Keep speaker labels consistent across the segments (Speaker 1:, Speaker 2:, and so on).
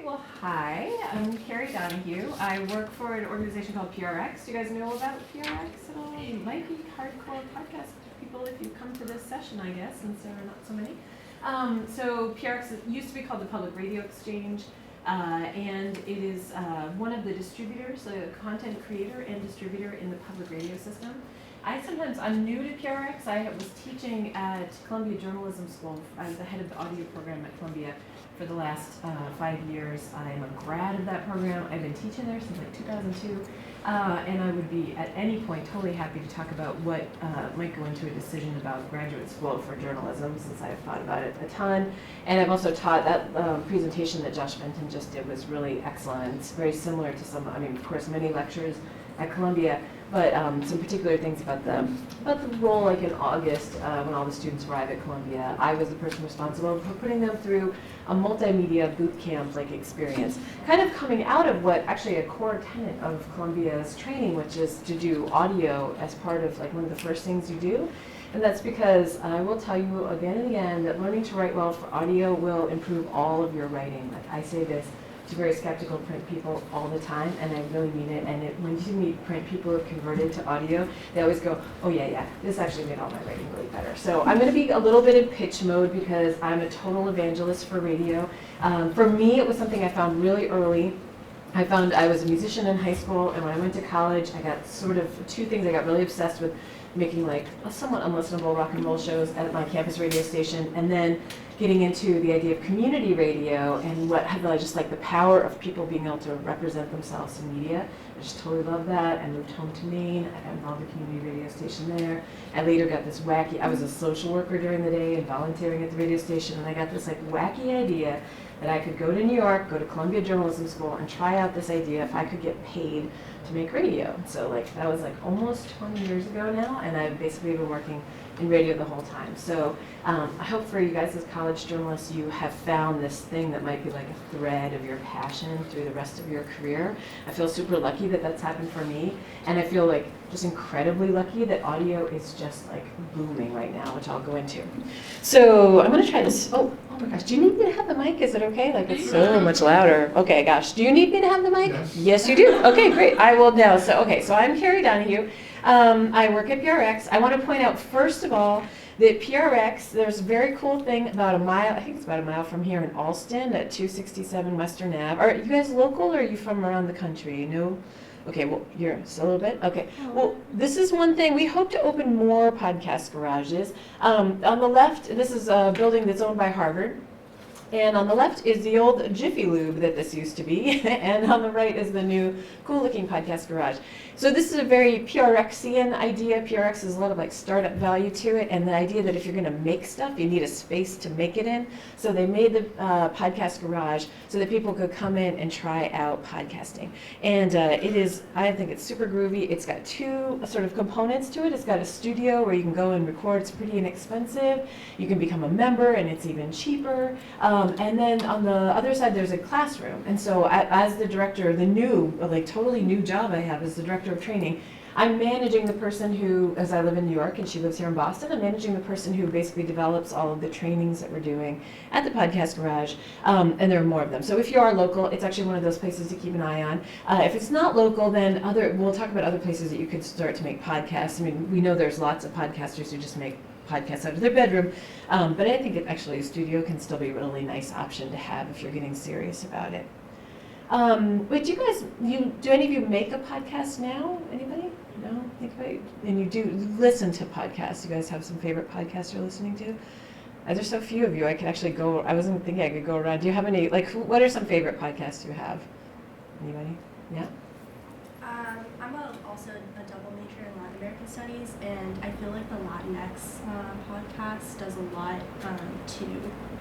Speaker 1: well, hi, I'm Kerry Donahue. I work for an organization called PRX. Do you guys know about PRX at all? You might be hardcore podcast people if you come to this session, I guess, since there are not so many. So PRX used to be called the Public Radio Exchange, and it is one of the distributors, a content creator and distributor in the public radio system. I'm new to PRX. I was teaching at Columbia Journalism School. I was the head of the audio program at Columbia for the last 5 years. I am a grad of that program. I've been teaching there since like 2002. And I would be at any point totally happy to talk about what might go into a decision about graduate school for journalism, since I've thought about it a ton. And I've also taught that presentation that Josh Benton just did was really excellent. It's very similar to of course, many lectures at Columbia, but some particular things about the role, like in August, when all the students arrive at Columbia, I was the person responsible for putting them through a multimedia boot camp like experience, kind of coming out of what actually a core tenet of Columbia's training, which is to do audio as part of like one of the first things you do. And that's because I will tell you again and again that learning to write well for audio will improve all of your writing. Like I say this to very skeptical print people all the time, and I really mean it. And when you meet print people who have converted to audio, they always go, oh yeah, this actually made all my writing really better. So I'm going to be a little bit in pitch mode because I'm a total evangelist for radio. For me, it was something I found really early. I was a musician in high school, and when I went to college, I got sort of two things. I got really obsessed with making like somewhat unlistenable rock and roll shows at my campus radio station, and then getting into the idea of community radio and just like the power of people being able to represent themselves in media. I just totally love that. I moved home to Maine. I got involved in a community radio station there. I later got this I was a social worker during the day and volunteering at the radio station, and I got this like wacky idea that I could go to New York, go to Columbia Journalism School, and try out this idea if I could get paid to make radio. So like that was like almost 20 years ago now, and I've basically been working in radio the whole time. So I hope for you guys as college journalists, you have found this thing that might be like a thread of your passion through the rest of your career. I feel super lucky that that's happened for me, and I feel like just incredibly lucky that audio is just like booming right now, which I'll go into. So I'm going to try this. Oh my gosh, do you need me to have the mic? Is it okay? Like it's so much louder. Okay, gosh, do you need me to have the mic? Yes, you do. Okay, great. I will now. So I'm Kerry Donahue. I work at PRX. I want to point out, first of all, that PRX, there's a very cool thing about I think it's about a mile from here in Alston at 267 Western Ave. Are you guys local, or are you from around the country? No? Okay, well, you're just a little bit? Okay. Well, this is one thing. We hope to open more podcast garages. On the left, this is a building that's owned by Harvard. And on the left is the old Jiffy Lube that this used to be, and on the right is the new cool-looking podcast garage. So this is a very PRXian idea. PRX has a lot of like startup value to it, and the idea that if you're going to make stuff, you need a space to make it in. So they made the podcast garage so that people could come in and try out podcasting. And I think it's super groovy. It's got two sort of components to it. It's got a studio where you can go and record. It's pretty inexpensive. You can become a member, and it's even cheaper. And then on the other side, there's a classroom. And so as the director, totally new job I have as the director of training, I'm managing the person who, as I live in New York and she lives here in Boston, I'm managing the person who basically develops all of the trainings that we're doing at the podcast garage. And there are more of them. So if you are local, it's actually one of those places to keep an eye on. If it's not local, then we'll talk about other places that you could start to make podcasts. I mean, we know there's lots of podcasters who just make podcasts out of their bedroom, but I think a studio can still be a really nice option to have if you're getting serious about it. Wait, do any of you make a podcast now? Anybody? No? Think about it. And you do listen to podcasts. You guys have some favorite podcasts you're listening to? There's so few of you, I wasn't thinking I could go around. Do you have any, what are some favorite podcasts you have? Anybody? Yeah?
Speaker 2: I'm also a double major in Latin American Studies, and I feel like the Latinx podcast does a lot to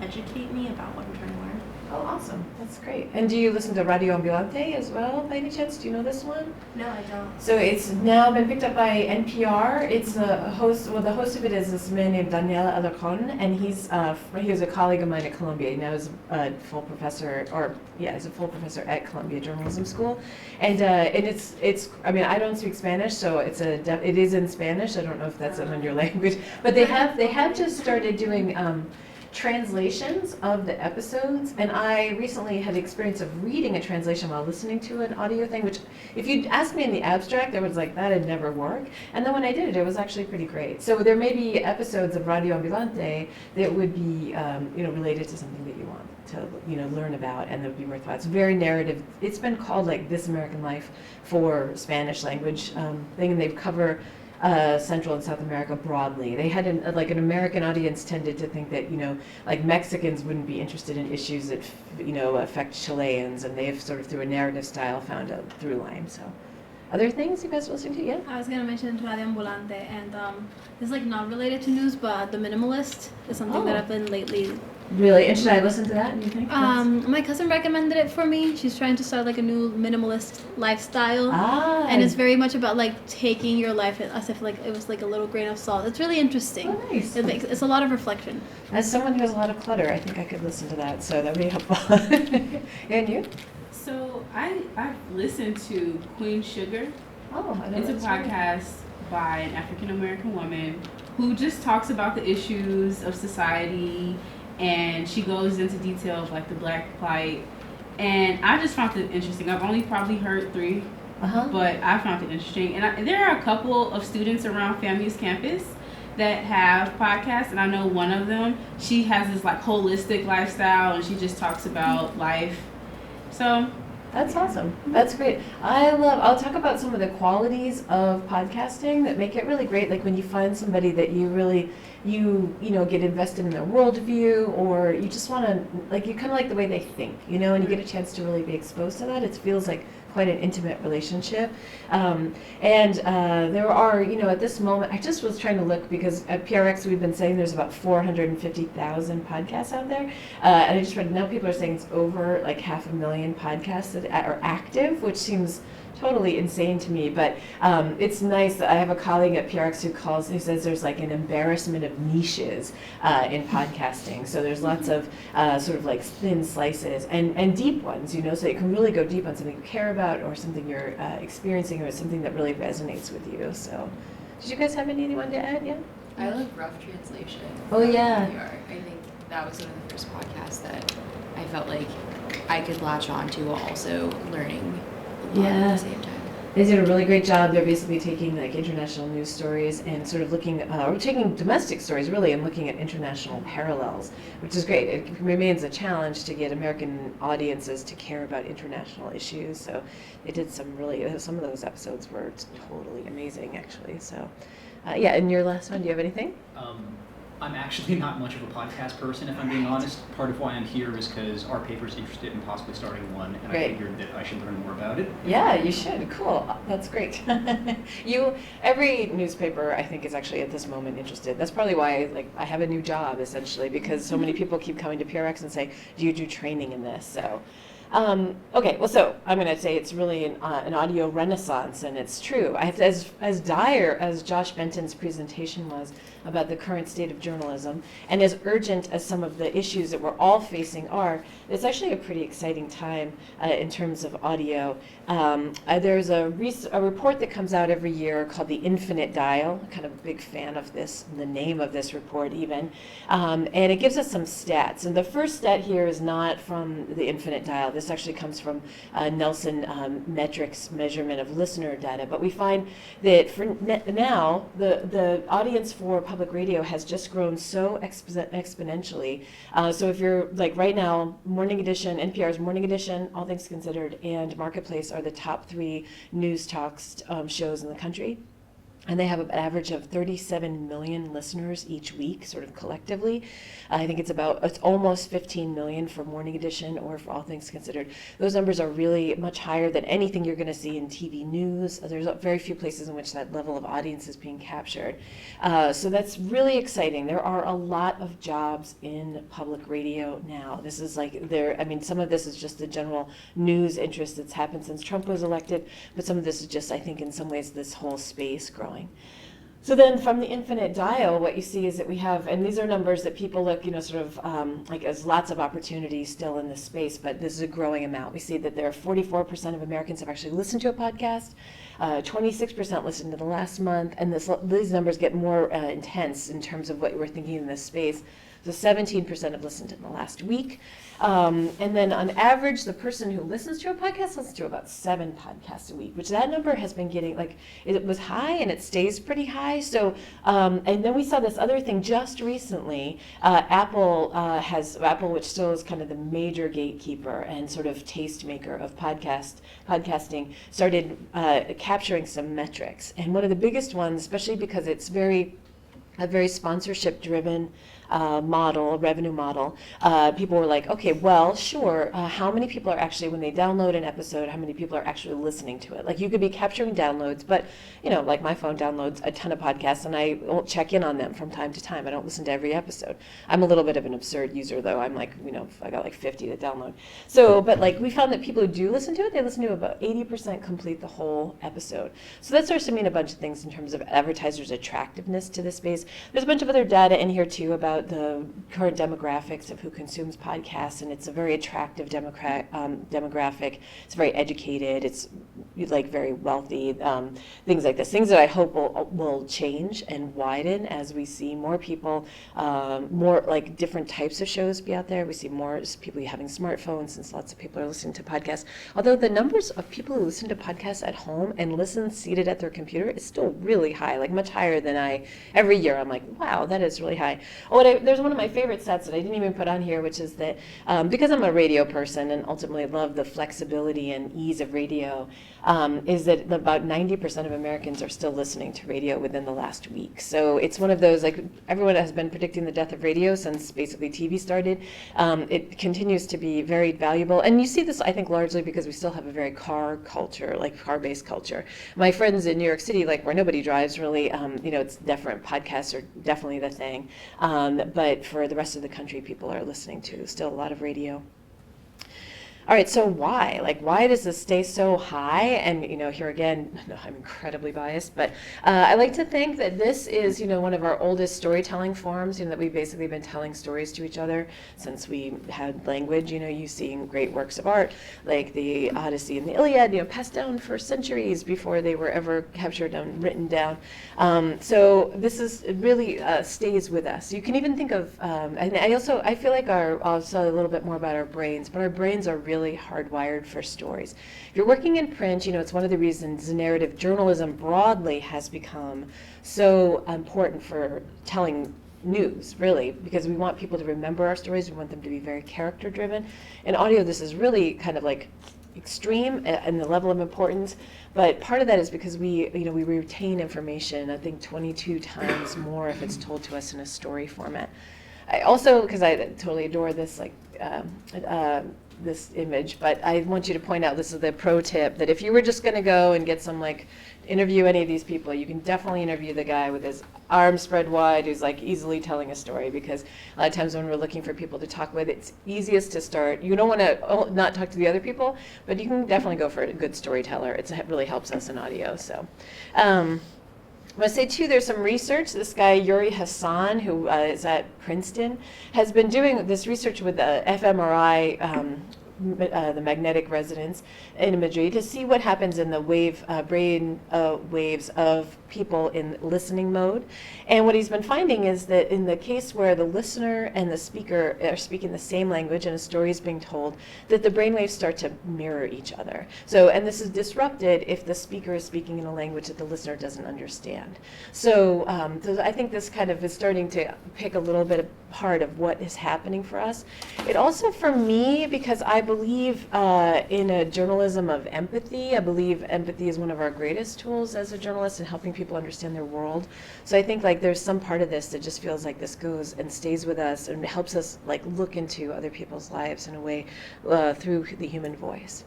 Speaker 2: educate me about what I'm trying to learn.
Speaker 1: Oh, awesome. That's great. And do you listen to Radio Ambulante as well, by any chance? Do you know this one?
Speaker 2: No, I don't.
Speaker 1: So it's now been picked up by NPR. It's the host of it is this man named Daniel Alarcon, and he was a colleague of mine at Columbia. Now he's a full professor, at Columbia Journalism School. And I don't speak Spanish, so it is in Spanish. I don't know if that's in your language. But they have just started doing
Speaker 3: translations of the episodes, and I recently had the experience of reading a translation while listening to an audio thing, which if you'd asked me in the abstract, I was like, that'd never work. And then when I did it, it was actually pretty great. So there may be episodes of Radio Ambulante that would be, related to something that you want to, learn about, and that would be worthwhile. It's very narrative. It's been called like This American Life for Spanish language thing, and they cover Central and South America broadly. They had an American audience tended to think that, like Mexicans wouldn't be interested in issues that, affect Chileans, and they've sort of through a narrative style found a through line. So, other things you guys listening to? Yeah.
Speaker 4: I was gonna mention Radio Ambulante, and it's like not related to news, but The Minimalist is something that I've been lately.
Speaker 3: Really? And should I listen to that, do you think?
Speaker 4: My cousin recommended it for me. She's trying to start like a new minimalist lifestyle. And it's very much about like taking your life as if like it was like a little grain of salt. It's really interesting.
Speaker 3: Oh, nice.
Speaker 4: It's a lot of reflection.
Speaker 3: As someone who has a lot of clutter, I think I could listen to that, so that would be helpful. And you?
Speaker 5: So I've listened to Queen Sugar.
Speaker 3: Oh, I know.
Speaker 5: It's a podcast by an African American woman who just talks about the issues of society, and she goes into detail of like the Black plight, and I just found it interesting. I've only probably heard 3, but I found it interesting, and there are a couple of students around FAMU's campus that have podcasts, and I know one of them, she has this like holistic lifestyle, and she just talks about life. So
Speaker 3: that's awesome. That's great. I'll talk about some of the qualities of podcasting that make it really great. Like when you find somebody that you really, get invested in their worldview, or you just want to, like, you kind of like the way they think, and you get a chance to really be exposed to that. It feels like quite an intimate relationship. There are, at this moment, I just was trying to look because at PRX we've been saying there's about 450,000 podcasts out there. And I just read now people are saying it's over like 500,000 podcasts that are active, which seems totally insane to me, but it's nice that I have a colleague at PRX who says there's like an embarrassment of niches in podcasting. So there's lots of sort of like thin slices and deep ones, so you can really go deep on something you care about or something you're experiencing or something that really resonates with you. So did you guys have anyone to add? Yeah?
Speaker 6: I like Rough Translation.
Speaker 3: Oh, yeah.
Speaker 6: I think that was one of the first podcasts that I felt like I could latch on to while also learning a lot at the same time.
Speaker 3: They did a really great job. They're basically taking like international news stories and sort of looking, or taking domestic stories really, and looking at international parallels, which is great. It remains a challenge to get American audiences to care about international issues. So they did some of those episodes were totally amazing, actually. So, and your last one, do you have anything?
Speaker 7: I'm actually not much of a podcast person, if I'm being honest. Part of why I'm here is because our paper's interested in possibly starting one, and I figured that I should learn more about it.
Speaker 3: Yeah, you should. Cool. That's great. Every newspaper, I think, is actually at this moment interested. That's probably why I have a new job, essentially, because so many people keep coming to PRX and say, do you do training in this? So. So I'm going to say it's really an audio renaissance, and it's true. As dire as Josh Benton's presentation was about the current state of journalism, and as urgent as some of the issues that we're all facing are, it's actually a pretty exciting time in terms of audio. There's a report that comes out every year called The Infinite Dial. I'm kind of a big fan of this, the name of this report even, and it gives us some stats. And the first stat here is not from The Infinite Dial. This actually comes from Nelson Metrics measurement of listener data. But we find that for now, the audience for public radio has just grown so exponentially. So if you're like right now, Morning Edition, NPR's Morning Edition, All Things Considered, and Marketplace are the top 3 news talks shows in the country. And they have an average of 37 million listeners each week, sort of collectively. I think it's almost 15 million for Morning Edition or for All Things Considered. Those numbers are really much higher than anything you're going to see in TV news. There's very few places in which that level of audience is being captured. So that's really exciting. There are a lot of jobs in public radio now. This is some of this is just the general news interest that's happened since Trump was elected, but some of this is just, I think, in some ways, this whole space growing. So then from the Infinite Dial, what you see is that we have, and these are numbers that people look, as lots of opportunities still in this space, but this is a growing amount. We see that there are 44% of Americans have actually listened to a podcast, 26% listened to the last month, and these numbers get more intense in terms of what we're thinking in this space. So 17% have listened in the last week. And then on average, the person who listens to a podcast listens to about 7 podcasts a week, which that number has been getting, like, it was high and it stays pretty high. So, and then we saw this other thing just recently. Apple, which still is kind of the major gatekeeper and sort of tastemaker of podcasting, started capturing some metrics. And one of the biggest ones, especially because it's a very sponsorship-driven revenue model, people were like, okay, well, sure, how many people are actually, when they download an episode, how many people are actually listening to it? Like, you could be capturing downloads, but, like my phone downloads a ton of podcasts, and I won't check in on them from time to time. I don't listen to every episode. I'm a little bit of an absurd user, though. I'm like, I got like 50 to download. So, but like, we found that people who do listen to it, they listen to about 80% complete the whole episode. So that starts to mean a bunch of things in terms of advertisers' attractiveness to this space. There's a bunch of other data in here, too, about the current demographics of who consumes podcasts, and it's a very attractive demographic. It's very educated. It's like very wealthy. Things like this. Things that I hope will change and widen as we see more people, more like different types of shows be out there. We see more people having smartphones, since lots of people are listening to podcasts. Although the numbers of people who listen to podcasts at home and listen seated at their computer is still really high, like much higher than every year I'm like, wow, that is really high. There's one of my favorite stats that I didn't even put on here, which is that because I'm a radio person and ultimately love the flexibility and ease of radio, is that about 90% of Americans are still listening to radio within the last week. So it's one of those, like, everyone has been predicting the death of radio since basically TV started. It continues to be very valuable. And you see this, I think, largely because we still have a very car culture, like car-based culture. My friends in New York City, like where nobody drives really, it's different. Podcasts are definitely the thing. But for the rest of the country, people are listening to still a lot of radio. All right, so why? Like, why does this stay so high? And, here again, I'm incredibly biased, but I like to think that this is, one of our oldest storytelling forms, that we've basically been telling stories to each other since we had language. You see in great works of art, like the Odyssey and the Iliad, passed down for centuries before they were ever captured and written down. So this is, it really stays with us. You can even think of, and I feel like I'll say a little bit more about our brains, but our brains are really hardwired for stories. If you're working in print, it's one of the reasons narrative journalism broadly has become so important for telling news, really, because we want people to remember our stories. We want them to be very character driven. In audio, this is really kind of like extreme in the level of importance, but part of that is because we retain information, I think 22 times more if it's told to us in a story format. I also, because I totally adore this, this image, but I want you to point out, this is the pro tip, that if you were just going to go and get some, interview any of these people, you can definitely interview the guy with his arms spread wide who's easily telling a story, because a lot of times when we're looking for people to talk with, it's easiest to start. You don't want to not talk to the other people, but you can definitely go for a good storyteller. It really helps us in audio. So I want to say, too, there's some research. This guy, Yuri Hassan, who is at Princeton, has been doing this research with the fMRI, the magnetic resonance imagery, to see what happens in the brain waves of people in listening mode. And what he's been finding is that in the case where the listener and the speaker are speaking the same language and a story is being told, that the brain waves start to mirror each other. So, and this is disrupted if the speaker is speaking in a language that the listener doesn't understand. So, I think this kind of is starting to pick a little bit apart of what is happening for us. It also, for me, because I believe in a journalism of empathy. I believe empathy is one of our greatest tools as a journalist in helping people understand their world. So I think there's some part of this that just feels like this goes and stays with us and helps us look into other people's lives in a way through the human voice.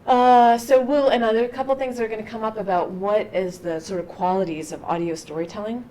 Speaker 3: And there are a couple things that are going to come up about what is the sort of qualities of audio storytelling.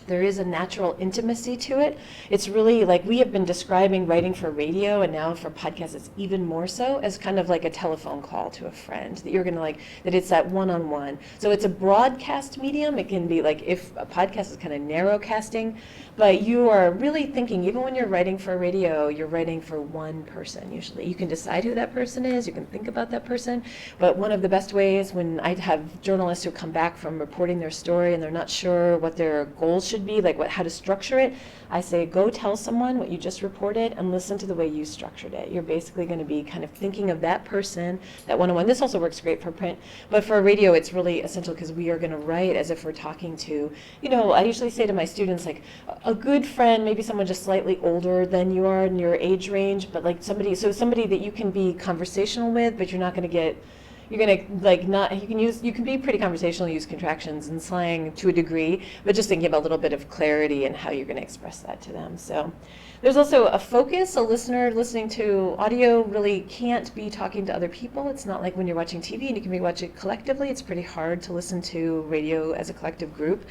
Speaker 3: There is a natural intimacy to it. It's really we have been describing writing for radio, and now for podcasts it's even more so, as kind of like a telephone call to a friend, that you're going to that it's that one-on-one. So it's a broadcast medium. It can be if a podcast is kind of narrow casting, but you are really thinking, even when you're writing for radio, you're writing for one person usually. You can decide who that person is, you can think about that person, but one of the best ways when I have journalists who come back from reporting their story and they're not sure what their goals should be, like how to structure it, I say go tell someone what you just reported and listen to the way you structured it. You're basically going to be kind of thinking of that person, that one-on-one. This also works great for print, but for radio it's really essential because we are going to write as if we're talking to, I usually say to my students, like a good friend, maybe someone just slightly older than you are in your age range, but like somebody that you can be conversational with, but you're can be pretty conversational, use contractions and slang to a degree, but just thinking about a little bit of clarity and how you're going to express that to them. So there's also a focus. A listener listening to audio really can't be talking to other people. It's not like when you're watching TV and you can be watching collectively. It's pretty hard to listen to radio as a collective group.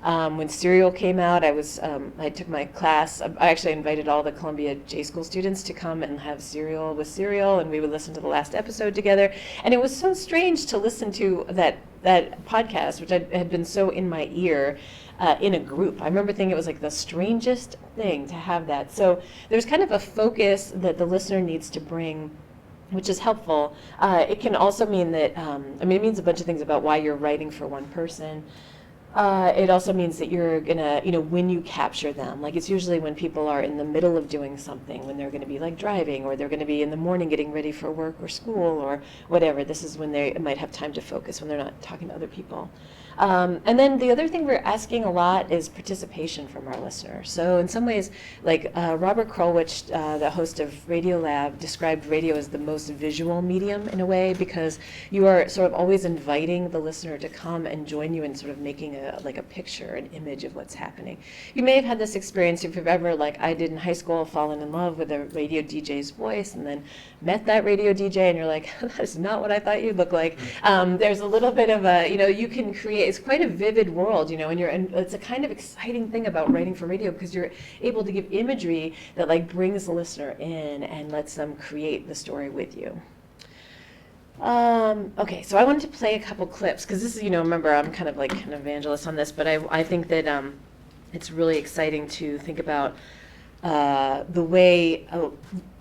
Speaker 3: When Serial came out, I took my class. I actually invited all the Columbia J School students to come and have Serial with Serial, and we would listen to the last episode together. And it was so strange to listen to that podcast, which had been so in my ear, in a group. I remember thinking it was like the strangest thing to have that. So there's kind of a focus that the listener needs to bring, which is helpful. It can also mean that, it means a bunch of things about why you're writing for one person. It also means that you're gonna, when you capture them, like it's usually when people are in the middle of doing something, when they're gonna be like driving, or they're gonna be in the morning getting ready for work or school or whatever. This is when they might have time to focus, when they're not talking to other people. And then the other thing we're asking a lot is participation from our listeners. So in some ways, like Robert Krulwich, the host of Radio Lab, described radio as the most visual medium in a way, because you are sort of always inviting the listener to come and join you in sort of making a picture, an image of what's happening. You may have had this experience if you've ever, like I did in high school, fallen in love with a radio DJ's voice and then met that radio DJ and you're like, that's not what I thought you'd look like. There's a little bit of a, you can create, it's quite a vivid world, and it's a kind of exciting thing about writing for radio, because you're able to give imagery that like brings the listener in and lets them create the story with you. Okay, so I wanted to play a couple clips, because this is, remember, I'm kind of like an evangelist on this, but I think that it's really exciting to think about the way,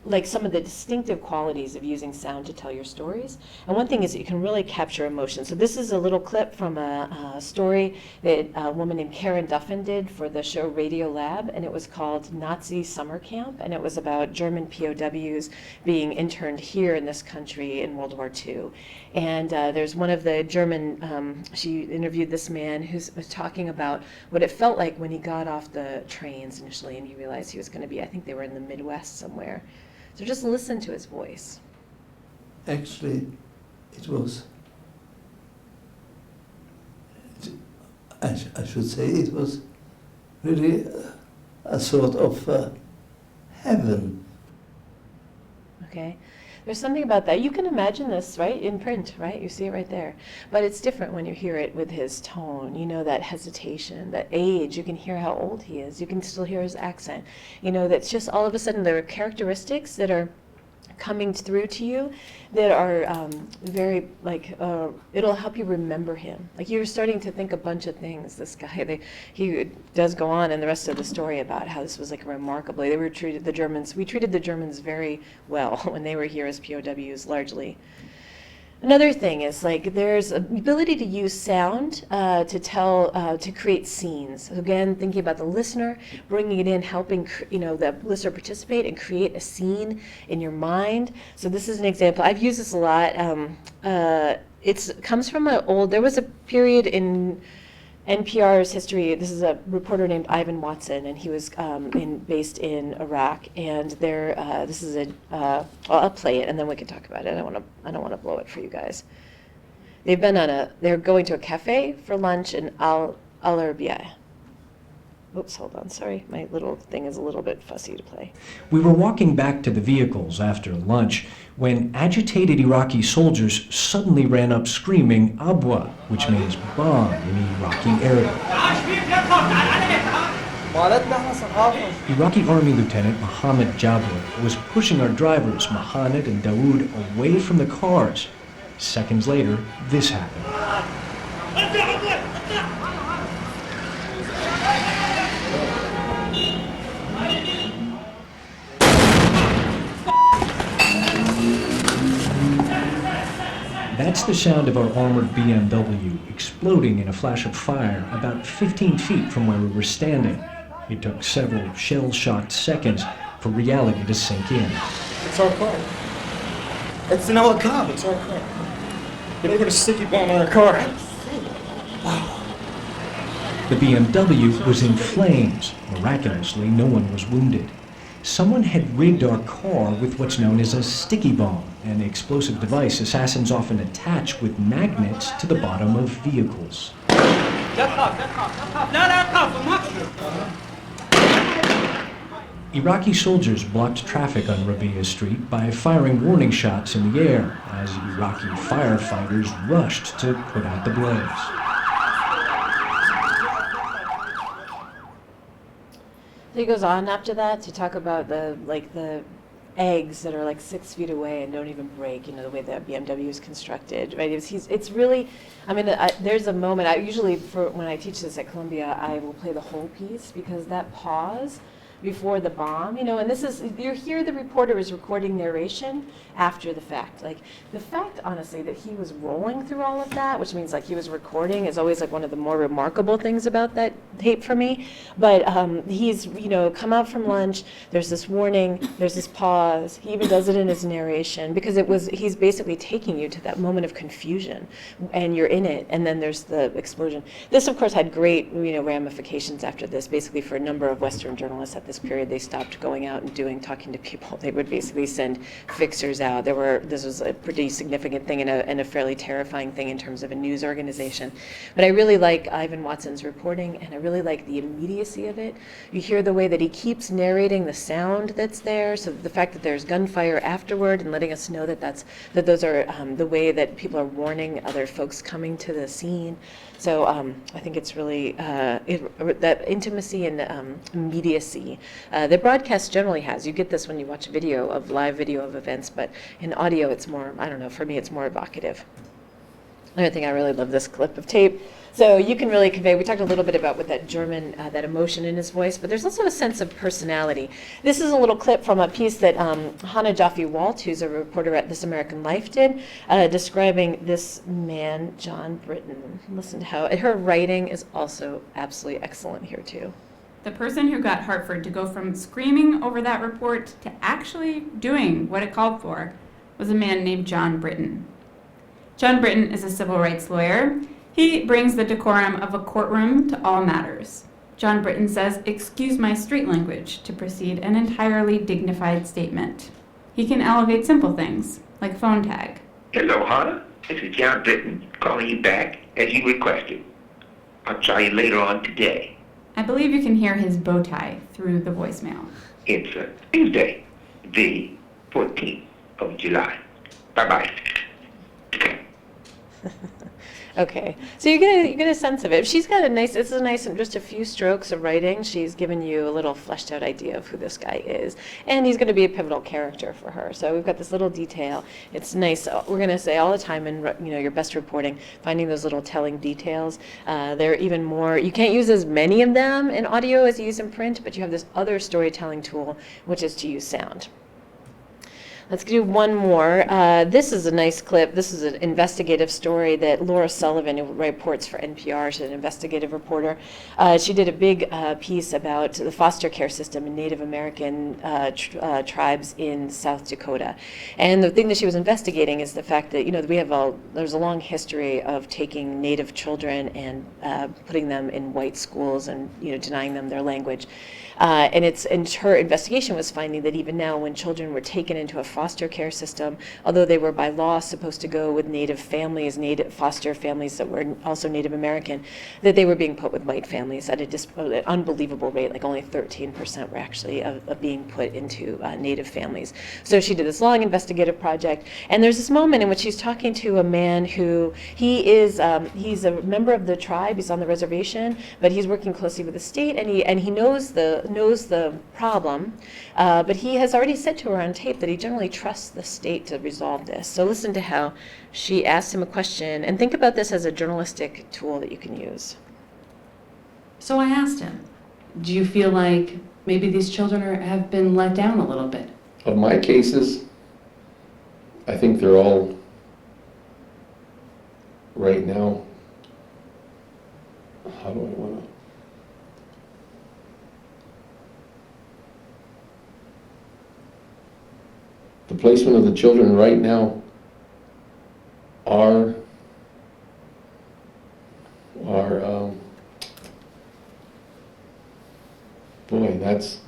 Speaker 3: like some of the distinctive qualities of using sound to tell your stories. And one thing is that you can really capture emotion. So this is a little clip from a story that a woman named Kerry Donahue did for the show Radio Lab, and it was called Nazi Summer Camp, and it was about German POWs being interned here in this country in World War II. And there's one of the German, she interviewed this man who was talking about what it felt like when he got off the trains initially and he realized he was going to be, I think they were in the Midwest somewhere. So just listen to his voice.
Speaker 8: Actually, it was, I should say, it was really a sort of heaven.
Speaker 3: Okay. There's something about that. You can imagine this, right, in print, right? You see it right there. But it's different when you hear it with his tone, that hesitation, that age. You can hear how old he is. You can still hear his accent. That's just all of a sudden there are characteristics that are coming through to you that are very, it'll help you remember him. Like you're starting to think a bunch of things. This guy, he does go on in the rest of the story about how this was like remarkable. We treated the Germans very well when they were here as POWs largely. Another thing is there's an ability to use sound to create scenes. So again, thinking about the listener, bringing it in, helping the listener participate and create a scene in your mind. So this is an example. I've used this a lot. It comes from there was a period in NPR's history. This is a reporter named Ivan Watson, and he was based in Iraq. And this is I'll play it, and then we can talk about it. I don't want to blow it for you guys. They're going to a cafe for lunch in Al Arabiya. Oops, hold on, sorry. My little thing is a little bit fussy to play.
Speaker 9: We were walking back to the vehicles after lunch when agitated Iraqi soldiers suddenly ran up screaming Abwa, which means bomb in Iraqi Arabic. Iraqi Army Lieutenant Mohammed Jabr was pushing our drivers, Mohammed and Dawood, away from the cars. Seconds later, this happened. That's the sound of our armored BMW exploding in a flash of fire about 15 feet from where we were standing. It took several shell-shocked seconds for reality to sink in.
Speaker 10: It's our car. It's an old car. It's our car. They put a sticky bomb on our car. Wow.
Speaker 9: The BMW was in flames. Miraculously, no one was wounded. Someone had rigged our car with what's known as a sticky bomb, an explosive device assassins often attach with magnets to the bottom of vehicles. Iraqi soldiers blocked traffic on Rabia Street by firing warning shots in the air as Iraqi firefighters rushed to put out the blaze.
Speaker 3: He goes on after that to talk about the eggs that are like 6 feet away and don't even break, the way that BMW is constructed, right? It's really, there's a moment, when I teach this at Columbia, I will play the whole piece because that pause before the bomb, and this is, you hear the reporter is recording narration after the fact. Like, the fact, honestly, that he was rolling through all of that, which means, like, he was recording, is always, like, one of the more remarkable things about that tape for me. But he's, come out from lunch, there's this warning, there's this pause. He even does it in his narration, because he's basically taking you to that moment of confusion, and you're in it, and then there's the explosion. This, of course, had great, ramifications after this. Basically, for a number of Western journalists at this period, they stopped going out and talking to people. They would basically send fixers out. This was a pretty significant thing and a fairly terrifying thing in terms of a news organization. But I really like Ivan Watson's reporting, and I really like the immediacy of it. You hear the way that he keeps narrating the sound that's there, so the fact that there's gunfire afterward and letting us know that those are the way that people are warning other folks coming to the scene. So I think it's really that intimacy and immediacy that broadcast generally has. You get this when you watch live video of events, but in audio it's more, for me it's more evocative. Another thing, I really love this clip of tape. So you can really convey, we talked a little bit about with that German, that emotion in his voice, but there's also a sense of personality. This is a little clip from a piece that Hannah Jaffe-Walt, who's a reporter at This American Life, did, describing this man, John Britton. Listen to how, her writing is also absolutely excellent here too.
Speaker 11: The person who got Hartford to go from screaming over that report to actually doing what it called for was a man named John Britton. John Britton is a civil rights lawyer. He brings the decorum of a courtroom to all matters. John Britton says, "Excuse my street language," to precede an entirely dignified statement. He can elevate simple things, like phone tag.
Speaker 12: Hello, Hannah. This is John Britton calling you back as you requested. I'll try you later on today.
Speaker 11: I believe you can hear his bow tie through the voicemail.
Speaker 12: It's Tuesday, the 14th of July. Bye-bye.
Speaker 3: Okay, so you get a sense of it. She's got just a few strokes of writing. She's given you a little fleshed out idea of who this guy is, and he's going to be a pivotal character for her. So we've got this little detail. It's nice. We're going to say all the time in your best reporting, finding those little telling details. There are even more. You can't use as many of them in audio as you use in print, but you have this other storytelling tool, which is to use sound. Let's do one more. This is a nice clip. This is an investigative story that Laura Sullivan, who reports for NPR, she's an investigative reporter. She did a big piece about the foster care system in Native American tribes in South Dakota. And the thing that she was investigating is the fact that, there's a long history of taking Native children and putting them in white schools and, denying them their language. And her investigation was finding that even now, when children were taken into a foster care system, although they were by law supposed to go with Native families, Native foster families that were also Native American, that they were being put with white families at an unbelievable rate. Like only 13% were actually of being put into Native families. So she did this long investigative project, and there's this moment in which she's talking to a man who he's a member of the tribe. He's on the reservation, but he's working closely with the state, and he knows the problem, but he has already said to her on tape that he generally trusts the state to resolve this. So listen to how she asked him a question, and think about this as a journalistic tool that you can use.
Speaker 13: So I asked him, do you feel like maybe these children have been let down a little bit?
Speaker 14: Of my cases, I think they're all right now, how do I want to? The placement of the children right now are boy, that's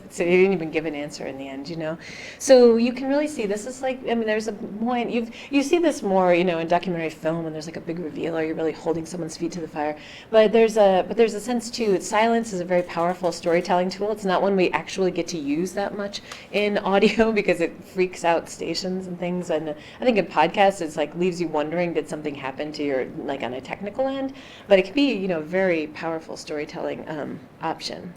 Speaker 3: So you didn't even give an answer in the end, you know. So you can really see this is like, I mean, there's a point you see this more, you know, in documentary film when there's like a big reveal or you're really holding someone's feet to the fire. But there's a sense too. Silence is a very powerful storytelling tool. It's not one we actually get to use that much in audio because it freaks out stations and things. And I think in podcasts it's like leaves you wondering, did something happen to your, like on a technical end? But it can be, you know, a very powerful storytelling option.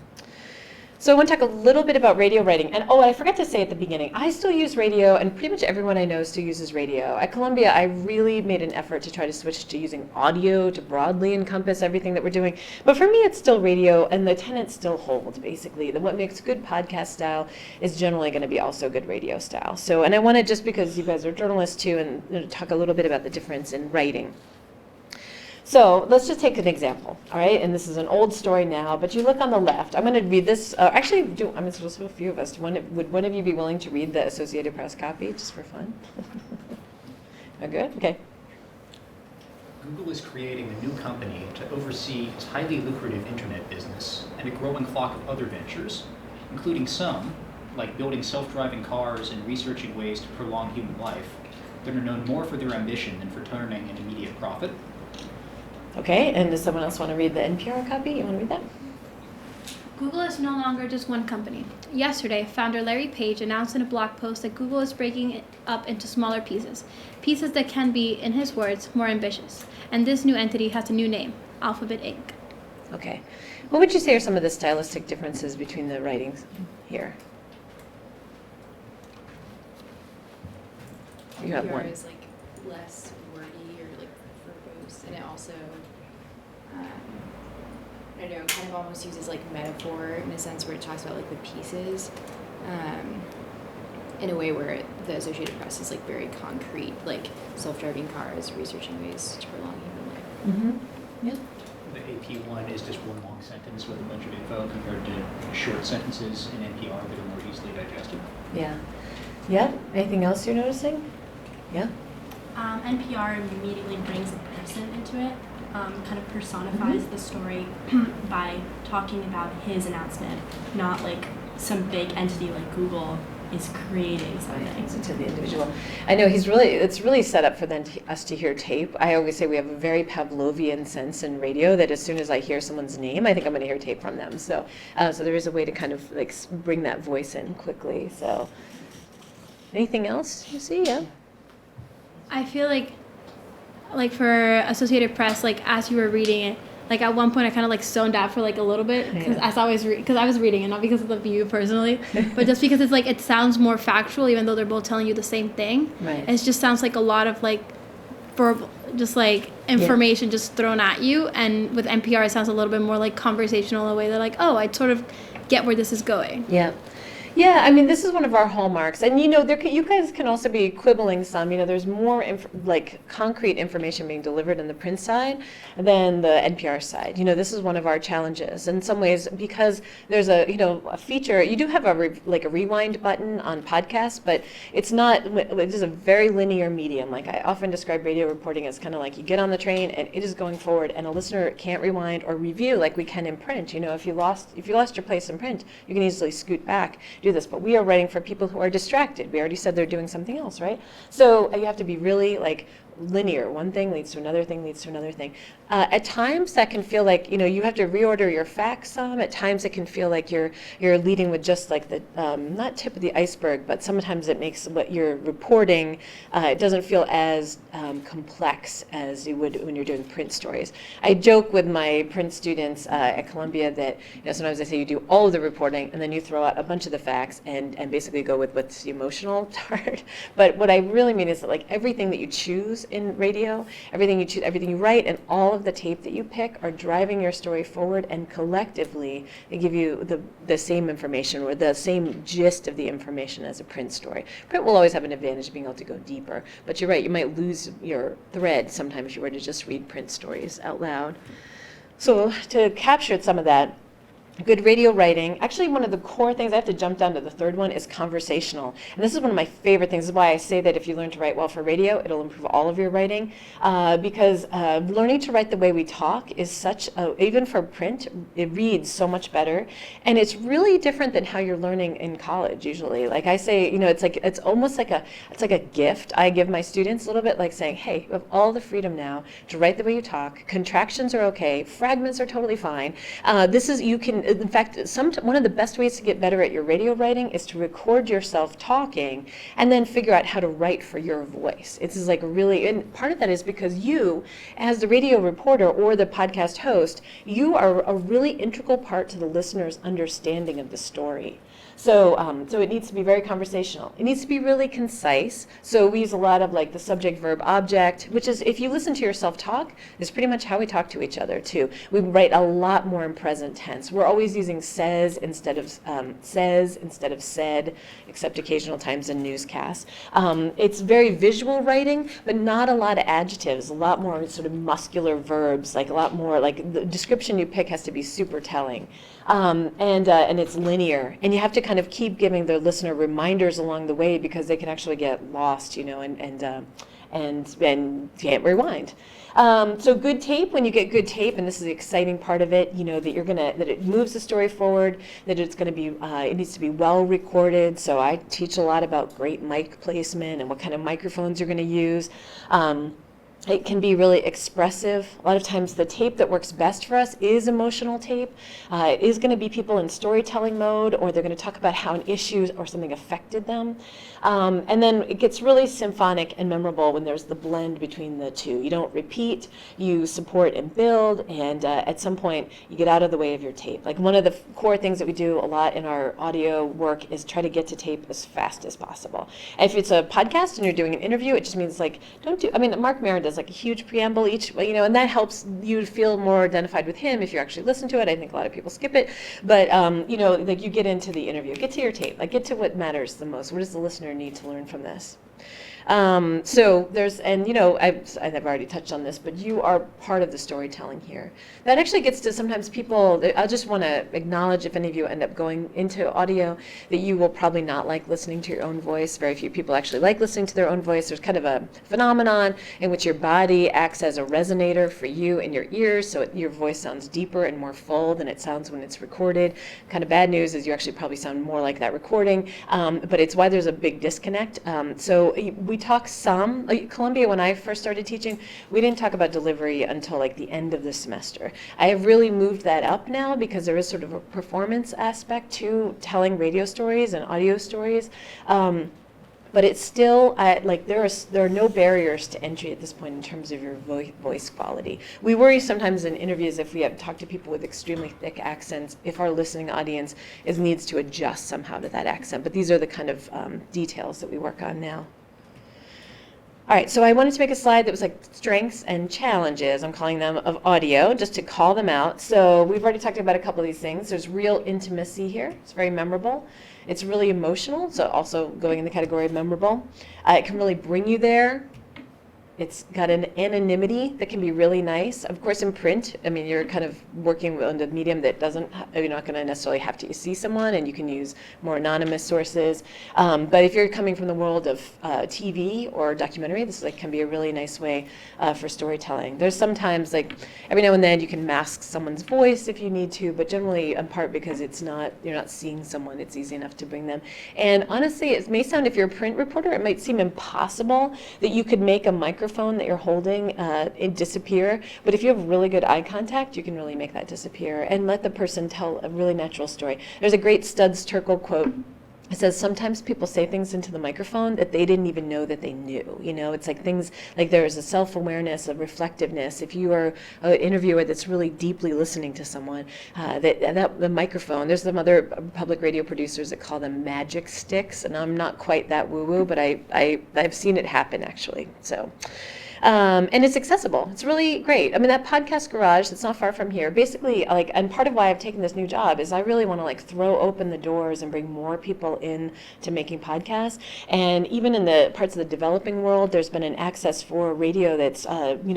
Speaker 3: So I want to talk a little bit about radio writing. And I forgot to say at the beginning, I still use radio, and pretty much everyone I know still uses radio. At Columbia, I really made an effort to try to switch to using audio to broadly encompass everything that we're doing. But for me, it's still radio, and the tenets still hold, basically. What makes good podcast style is generally going to be also good radio style. So, and I want to, just because you guys are journalists too, and you know, talk a little bit about the difference in writing. So let's just take an example, all right? And this is an old story now, but you look on the left. I'm going to read this. Actually, there's also a few of us. Would one of you be willing to read the Associated Press copy, just for fun? Oh, good? Okay.
Speaker 7: Google is creating a new company to oversee its highly lucrative internet business and a growing flock of other ventures, including some, like building self-driving cars and researching ways to prolong human life, that are known more for their ambition than for turning an immediate profit.
Speaker 3: Okay, and does someone else want to read the NPR copy? You want to read that?
Speaker 4: Google is no longer just one company. Yesterday, founder Larry Page announced in a blog post that Google is breaking it up into smaller pieces that can be, in his words, more ambitious. And this new entity has a new name, Alphabet Inc.
Speaker 3: Okay. What would you say are some of the stylistic differences between the writings here? You have one.
Speaker 6: NPR is like less wordy or like verbose, and it also I don't know, kind of almost uses like metaphor in a sense where it talks about like the pieces in a way where the Associated Press is like very concrete, like self-driving cars, researching ways to prolong human life.
Speaker 3: Mm-hmm. Yeah.
Speaker 7: The AP one is just one long sentence with a bunch of info compared to short sentences in NPR that are more easily digested.
Speaker 3: Yeah. Yeah. Anything else you're noticing? Yeah.
Speaker 2: NPR immediately brings a person into it, kind of personifies the story by talking about his announcement, not like some big entity like Google is creating something.
Speaker 3: To the individual. I know it's really set up for us to hear tape. I always say we have a very Pavlovian sense in radio that as soon as I hear someone's name, I think I'm going to hear tape from them. So there is a way to kind of like bring that voice in quickly. So anything else you see? Yeah.
Speaker 4: I feel like for Associated Press, like as you were reading it, like at one point I kind of like zoned out for like a little bit because I was reading it, not because of the view personally, but just because it's like it sounds more factual even though they're both telling you the same thing.
Speaker 3: Right.
Speaker 4: It just sounds like a lot of like verbal, just like information just thrown at you, and with NPR it sounds a little bit more like conversational in a way that like, oh, I sort of get where this is going.
Speaker 3: Yeah. Yeah, I mean, this is one of our hallmarks. And, you know, you guys can also be quibbling some. You know, there's more, concrete information being delivered in the print side than the NPR side. You know, this is one of our challenges. In some ways, because there's a feature, you do have a rewind button on podcasts, but it's not, it is a very linear medium. Like, I often describe radio reporting as kind of like you get on the train and it is going forward, and a listener can't rewind or review like we can in print. You know, if you lost your place in print, you can easily scoot back. Do this, but we are writing for people who are distracted. We already said they're doing something else, right? So you have to be really like linear. One thing leads to another thing leads to another thing. At times that can feel like, you know, you have to reorder your facts some. At times it can feel like you're leading with just like the, not tip of the iceberg, but sometimes it makes what you're reporting, it doesn't feel as complex as you would when you're doing print stories. I joke with my print students at Columbia that, you know, sometimes I say you do all of the reporting and then you throw out a bunch of the facts and basically go with what's the emotional part. But what I really mean is that like everything that you choose choose in radio, everything you choose, everything you write, and all of the tape that you pick are driving your story forward, and collectively they give you the same information or the same gist of the information as a print story. Print will always have an advantage of being able to go deeper, but you're right, you might lose your thread sometimes if you were to just read print stories out loud. So to capture some of that, good radio writing, actually one of the core things, I have to jump down to the third one, is conversational. And this is one of my favorite things. This is why I say that if you learn to write well for radio, it'll improve all of your writing. Because learning to write the way we talk is such even for print, it reads so much better. And it's really different than how you're learning in college usually. Like I say, it's almost like a gift I give my students, a little bit like saying, hey, you have all the freedom now to write the way you talk. Contractions are okay. Fragments are totally fine. In fact, one of the best ways to get better at your radio writing is to record yourself talking and then figure out how to write for your voice. It's like and part of that is because you, as the radio reporter or the podcast host, you are a really integral part to the listener's understanding of the story. So it needs to be very conversational. It needs to be really concise. So we use a lot of like the subject, verb, object, which is, if you listen to yourself talk, is pretty much how we talk to each other too. We write a lot more in present tense. We're always using says instead of said, except occasional times in newscasts. It's very visual writing, but not a lot of adjectives, a lot more sort of muscular verbs, like a lot more, like the description you pick has to be super telling. And it's linear, and you have to kind of keep giving the listener reminders along the way because they can actually get lost, and can't rewind. So good tape, when you get good tape, and this is the exciting part of it, that it moves the story forward, that it's going to be, it needs to be well recorded. So I teach a lot about great mic placement and what kind of microphones you're going to use. It can be really expressive. A lot of times the tape that works best for us is emotional tape. It is going to be people in storytelling mode, or they're going to talk about how an issue or something affected them. And then it gets really symphonic and memorable when there's the blend between the two. You don't repeat, you support and build, and at some point you get out of the way of your tape. Like one of the core things that we do a lot in our audio work is try to get to tape as fast as possible. And if it's a podcast and you're doing an interview, it just means like, Mark Maron does like a huge preamble each, and that helps you feel more identified with him if you actually listen to it. I think a lot of people skip it, but like you get into the interview, get to your tape, like get to what matters the most. What does the listener need to learn from this? So there's, I've already touched on this, but you are part of the storytelling here. That actually gets to sometimes people, I just want to acknowledge, if any of you end up going into audio, that you will probably not like listening to your own voice. Very few people actually like listening to their own voice. There's kind of a phenomenon in which your body acts as a resonator for you in your ears, so your voice sounds deeper and more full than it sounds when it's recorded. Kind of bad news is you actually probably sound more like that recording, but it's why there's a big disconnect. So we talk some, Columbia, when I first started teaching, we didn't talk about delivery until like the end of the semester. I have really moved that up now because there is sort of a performance aspect to telling radio stories and audio stories. But it's still, there are no barriers to entry at this point in terms of your voice quality. We worry sometimes in interviews, if we have talked to people with extremely thick accents, if our listening audience needs to adjust somehow to that accent. But these are the kind of details that we work on now. All right, so I wanted to make a slide that was like strengths and challenges, I'm calling them, of audio, just to call them out. So we've already talked about a couple of these things. There's real intimacy here. It's very memorable. It's really emotional, so also going in the category of memorable. It can really bring you there. It's got an anonymity that can be really nice. Of course, in print, you're kind of working on a medium that you're not going to necessarily have to see someone, and you can use more anonymous sources. But if you're coming from the world of TV or documentary, this can be a really nice way for storytelling. There's sometimes, every now and then, you can mask someone's voice if you need to, but generally, in part because you're not seeing someone, it's easy enough to bring them. And honestly, it may sound, if you're a print reporter, it might seem impossible that you could make a microphone that you're holding disappear, but if you have really good eye contact, you can really make that disappear and let the person tell a really natural story. There's a great Studs Terkel quote. It says, sometimes people say things into the microphone that they didn't even know that they knew. It's like things like there's a self-awareness, a reflectiveness. If you are an interviewer that's really deeply listening to someone, the microphone, there's some other public radio producers that call them magic sticks, and I'm not quite that woo-woo, but I've seen it happen actually. So. And it's accessible. It's really great. I mean, that podcast garage that's not far from here, basically, like, and part of why I've taken this new job is I really want to like throw open the doors and bring more people in to making podcasts. And even in the parts of the developing world, there's been an access for radio that's,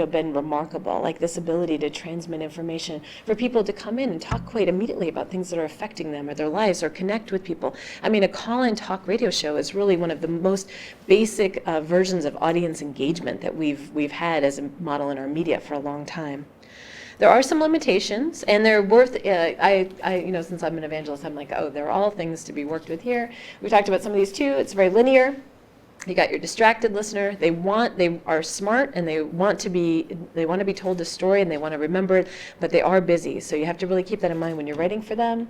Speaker 3: been remarkable, like this ability to transmit information for people to come in and talk quite immediately about things that are affecting them or their lives or connect with people. I mean, a call-in talk radio show is really one of the most basic versions of audience engagement that we've had as a model in our media for a long time. There are some limitations, and they're worth, since I'm an evangelist, I'm like, oh, they're all things to be worked with here. We talked about some of these too. It's very linear. You got your distracted listener. They are smart, and they want to be told a story, and they want to remember it, but they are busy. So you have to really keep that in mind when you're writing for them.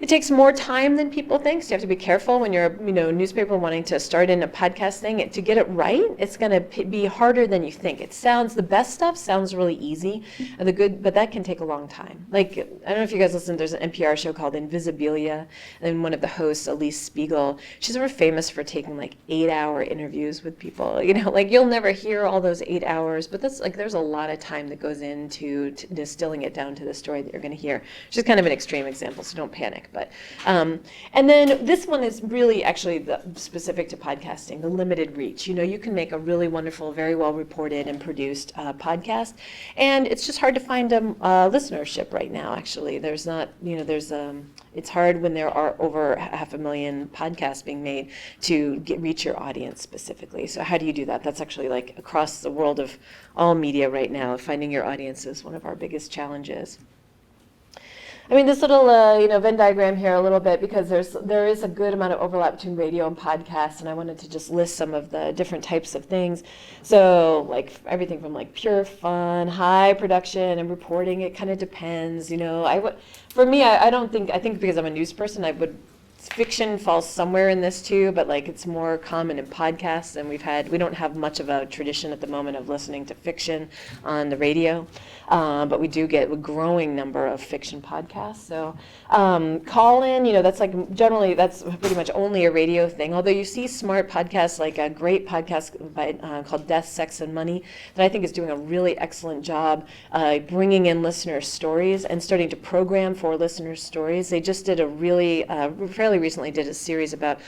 Speaker 3: It takes more time than people think, so you have to be careful when you're a newspaper wanting to start in a podcast thing. To get it right, it's going to be harder than you think. The best stuff sounds really easy, but that can take a long time. Like, I don't know if you guys listen, there's an NPR show called Invisibilia, and one of the hosts, Elise Spiegel, she's sort of famous for taking like 8-hour interviews with people. Like you'll never hear all those 8 hours, but that's like, there's a lot of time that goes into distilling it down to the story that you're going to hear. Which is kind of an extreme example, so don't panic. But and then this one is really actually specific to podcasting, the limited reach. You can make a really wonderful, very well reported and produced podcast, and it's just hard to find listenership right now. Actually, it's hard when there are over 500,000 podcasts being made to reach your audience specifically. So how do you do that? That's actually like across the world of all media right now. Finding your audience is one of our biggest challenges. I mean, this little Venn diagram here a little bit, because there is a good amount of overlap between radio and podcasts, and I wanted to just list some of the different types of things. So like everything from like pure fun, high production, and reporting, it kind of depends. For me, I think because I'm a news person, fiction falls somewhere in this too, but like it's more common in podcasts, and we don't have much of a tradition at the moment of listening to fiction on the radio, but we do get a growing number of fiction podcasts. So call in, that's like generally that's pretty much only a radio thing, although you see smart podcasts, like a great podcast called Death, Sex, and Money that I think is doing a really excellent job bringing in listener stories and starting to program for listener stories. They just did a really fairly recently did a series about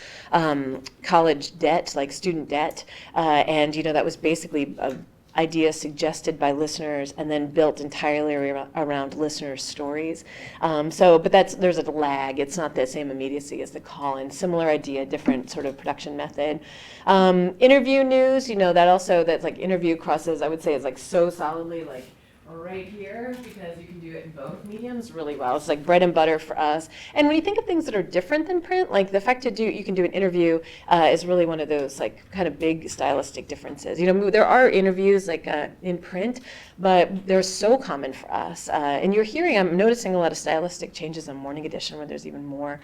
Speaker 3: college debt, like student debt, and that was basically an idea suggested by listeners and then built entirely around listener stories. But there's a lag. It's not the same immediacy as the call-in. Similar idea, different sort of production method. Interview news, that's like interview crosses, I would say, is like so solidly like right here, because you can do it in both mediums really well. It's like bread and butter for us. And when you think of things that are different than print, like the fact you can do an interview is really one of those like kind of big stylistic differences. There are interviews like in print, but they're so common for us. And I'm noticing a lot of stylistic changes in Morning Edition, where there's even more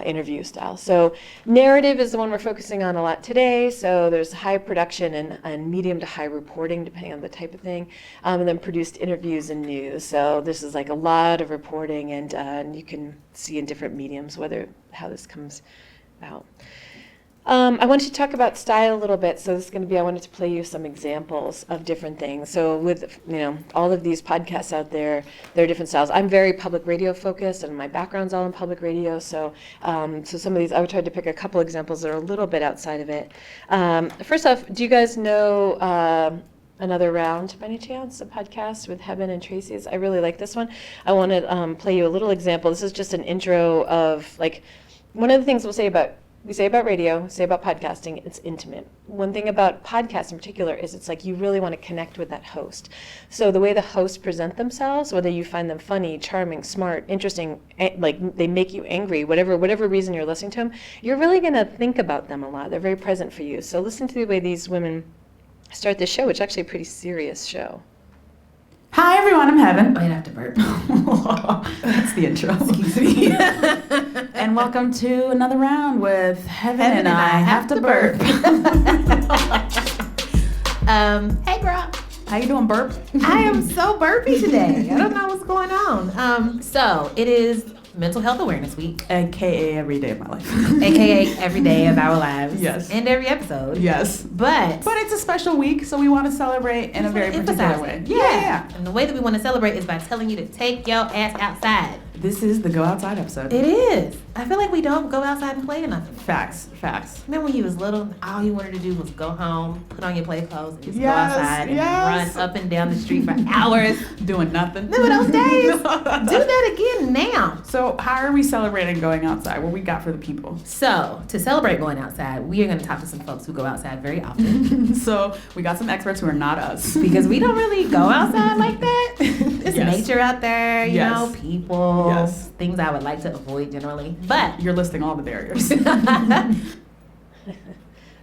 Speaker 3: interview style. So narrative is the one we're focusing on a lot today. So there's high production and medium to high reporting, depending on the type of thing, and then produced interviews and news. So this is like a lot of reporting, and you can see in different mediums how this comes out. I wanted to talk about style a little bit. So this is going to be, I wanted to play you some examples of different things. So with, all of these podcasts out there, there are different styles. I'm very public radio focused, and my background's all in public radio. So some of these, I would try to pick a couple examples that are a little bit outside of it. First off, do you guys know Another Round by any chance? A podcast with Heaven and Tracy's. I really like this one. I want to play you a little example. This is just an intro of like, one of the things we say about radio, say about podcasting, it's intimate. One thing about podcasts in particular is it's like you really want to connect with that host. So the way the hosts present themselves, whether you find them funny, charming, smart, interesting, like they make you angry, whatever reason you're listening to them, you're really going to think about them a lot. They're very present for you. So listen to the way these women start this show, which is actually a pretty serious show.
Speaker 11: Hi everyone, I'm Heaven. I'd have to burp. That's the intro. Excuse me. And welcome to Another Round with Heaven and I have to burp.
Speaker 15: Hey girl.
Speaker 11: How you doing, burp?
Speaker 15: I am so burpy today. I don't know what's going on. So it is Mental Health Awareness Week.
Speaker 16: AKA every day of my life.
Speaker 15: AKA every day of our lives.
Speaker 16: Yes.
Speaker 15: And every episode.
Speaker 16: Yes.
Speaker 15: But
Speaker 16: it's a special week, so we want to celebrate in a very particular way. Yeah.
Speaker 15: And the way that we want to celebrate is by telling you to take your ass outside.
Speaker 16: This is the Go Outside episode.
Speaker 15: It is. I feel like we don't go outside and play enough.
Speaker 16: Facts.
Speaker 15: Remember when you was little, all you wanted to do was go home, put on your play clothes, and just go outside and run up and down the street for hours.
Speaker 16: Doing nothing.
Speaker 15: Remember those days? Do that again now.
Speaker 16: So how are we celebrating going outside? What we got for the people?
Speaker 15: So, to celebrate going outside, we are going to talk to some folks who go outside very often.
Speaker 16: So we got some experts who are not us.
Speaker 15: Because we don't really go outside like that. It's nature out there, you know, people.
Speaker 16: Yes.
Speaker 15: Things I would like to avoid generally. But
Speaker 16: you're listing all the barriers.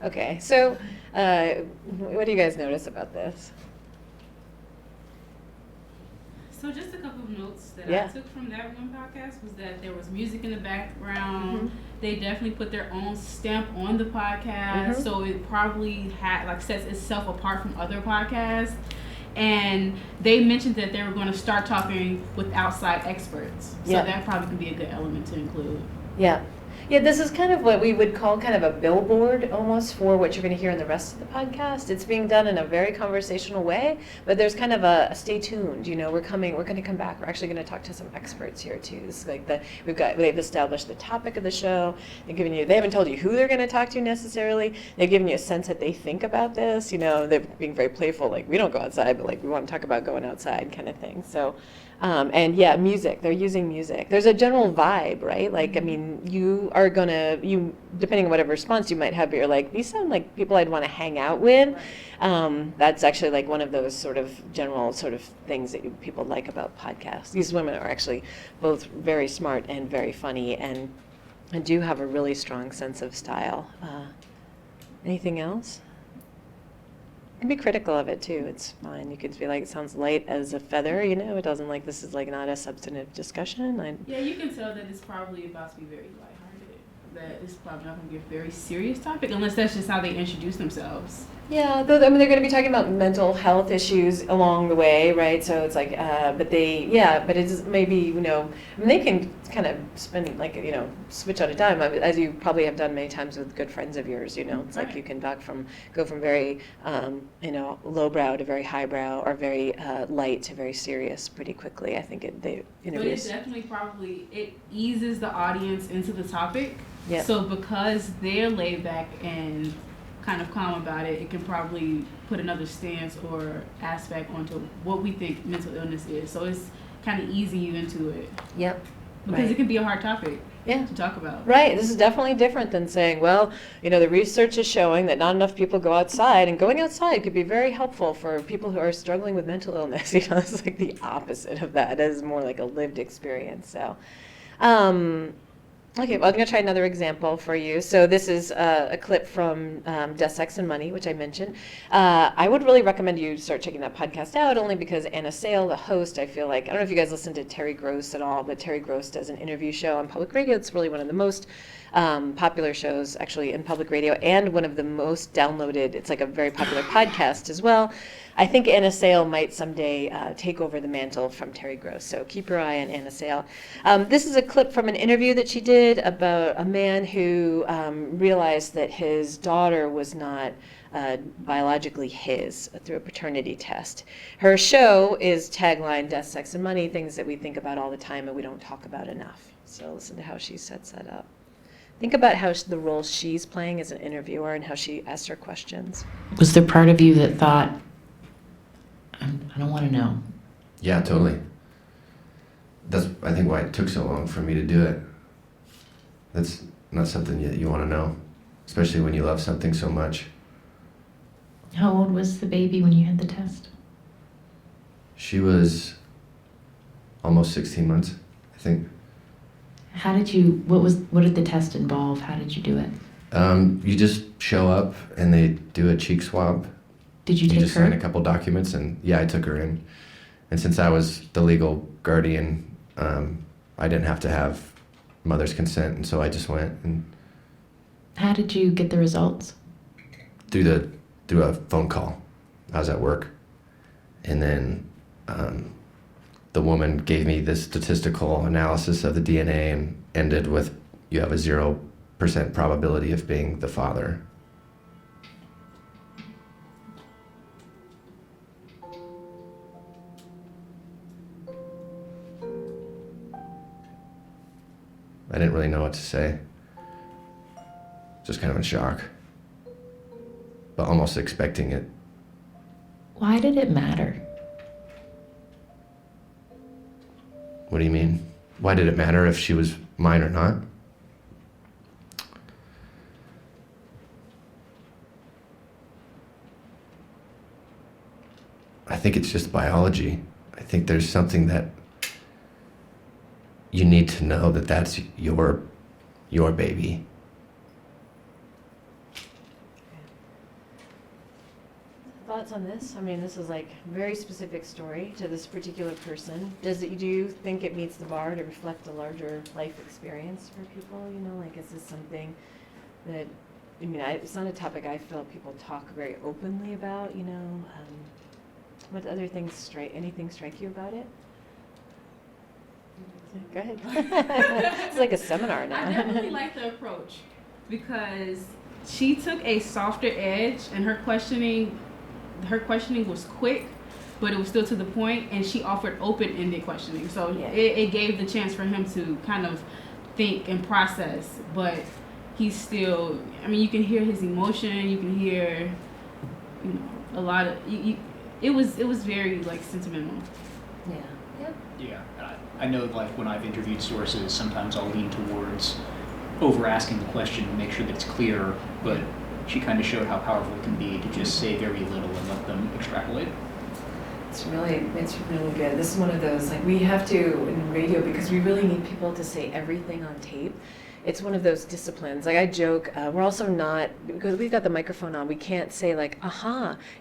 Speaker 3: Okay, so what do you guys notice about this?
Speaker 5: So just a couple of notes that
Speaker 3: Yeah.
Speaker 5: I took from that one podcast was that there was music in the background. They definitely put their own stamp on the podcast, so it probably sets itself apart from other podcasts. And they mentioned that they were going to start talking with outside experts, so that probably could be a good element to include.
Speaker 3: Yeah. Yeah, this is kind of what we would call kind of a billboard almost for what you're going to hear in the rest of the podcast. It's being done in a very conversational way, but there's kind of a stay tuned, you know, we're going to come back. We're actually going to talk to some experts here too. It's like they've established the topic of the show. They haven't told you who they're going to talk to necessarily. They've given you a sense that they think about this, you know, they're being very playful, like we don't go outside, but like we want to talk about going outside kind of thing. So, music, they're using music. There's a general vibe, right? Like, I mean, depending on whatever response you might have, but you're like, these sound like people I'd want to hang out with. That's actually like one of those sort of general sort of things that people like about podcasts. These women are actually both very smart and very funny and do have a really strong sense of style. Anything else? You can be critical of it too. It's fine. You could be like, it sounds light as a feather, you know. It doesn't like this is like not a substantive discussion.
Speaker 5: Yeah, you can tell that it's probably about to be very lighthearted. That it's probably not going to be a very serious topic unless that's just how they introduce themselves.
Speaker 3: Yeah, they're going to be talking about mental health issues along the way, right? So it's like, but it's maybe, you know, I mean, they can kind of spend like, you know, switch on a dime, as you probably have done many times with good friends of yours, you know. It's like you can go from very, you know, lowbrow to very highbrow or very light to very serious pretty quickly. I think
Speaker 5: But it definitely it eases the audience into the topic.
Speaker 3: Yeah.
Speaker 5: So because they're laid back and kind of calm about it, it can probably put another stance or aspect onto what we think mental illness is. So it's kind of easing you into it.
Speaker 3: Yep.
Speaker 5: Because it can be a hard topic
Speaker 3: to
Speaker 5: talk about.
Speaker 3: Right. This is definitely different than saying, well, you know, the research is showing that not enough people go outside, and going outside could be very helpful for people who are struggling with mental illness. You know, it's like the opposite of that. It is more like a lived experience. So, okay, well, I'm going to try another example for you. So this is a clip from Death, Sex, and Money, which I mentioned. I would really recommend you start checking that podcast out, only because Anna Sale, the host, I feel like, I don't know if you guys listen to Terry Gross at all, but Terry Gross does an interview show on public radio. It's really one of the most popular shows, actually, in public radio, and one of the most downloaded. It's like a very popular podcast as well. I think Anna Sale might someday take over the mantle from Terry Gross, so keep your eye on Anna Sale. This is a clip from an interview that she did about a man who realized that his daughter was not biologically his through a paternity test. Her show is tagline Death, Sex, and Money, things that we think about all the time and we don't talk about enough. So listen to how she sets that up. Think about how the role she's playing as an interviewer and how she asks her questions.
Speaker 15: Was there part of you that thought, I don't want to know?
Speaker 17: Yeah, totally. That's, I think, why it took so long for me to do it. That's not something that you want to know, especially when you love something so much.
Speaker 15: How old was the baby when you had the test?
Speaker 17: She was almost 16 months, I think.
Speaker 15: How did you, what did the test involve? How did you do it?
Speaker 17: You just show up and they do a cheek swab.
Speaker 15: Did you take
Speaker 17: You just
Speaker 15: her?
Speaker 17: sign a couple documents, and yeah, I took her in. And since I was the legal guardian, I didn't have to have mother's consent, and so I just went. And
Speaker 15: How did you get the results?
Speaker 17: through a phone call. I was at work, and then the the woman gave me this statistical analysis of the DNA and ended with, you have a 0% probability of being the father. I didn't really know what to say. Just kind of in shock, but almost expecting it.
Speaker 15: Why did it matter?
Speaker 17: What do you mean? Why did it matter if she was mine or not? I think it's just biology. I think there's something that you need to know, that that's your baby.
Speaker 3: Thoughts on this? I mean, this is like a very specific story to this particular person. Do you think it meets the bar to reflect a larger life experience for people? You know, like, is this something that, I mean, it's not a topic I feel people talk very openly about, you know? What other things anything strike you about it? Go ahead. It's like a seminar now.
Speaker 5: I definitely like the approach because she took a softer edge, and her questioning was quick, but it was still to the point, and she offered open-ended questioning. So it gave the chance for him to kind of think and process, but he's still, I mean, you can hear his emotion, you can hear, you know, a lot of, it was very, like, sentimental.
Speaker 3: Yeah. Yep.
Speaker 7: Yeah, I know, like, when I've interviewed sources, sometimes I'll lean towards over asking the question to make sure that it's clear, but she kind of showed how powerful it can be to just say very little and let them extrapolate.
Speaker 3: It's really good. This is one of those, like, we have to in radio, because we really need people to say everything on tape. It's one of those disciplines. Like, I joke, we're also not, because we've got the microphone on, we can't say like,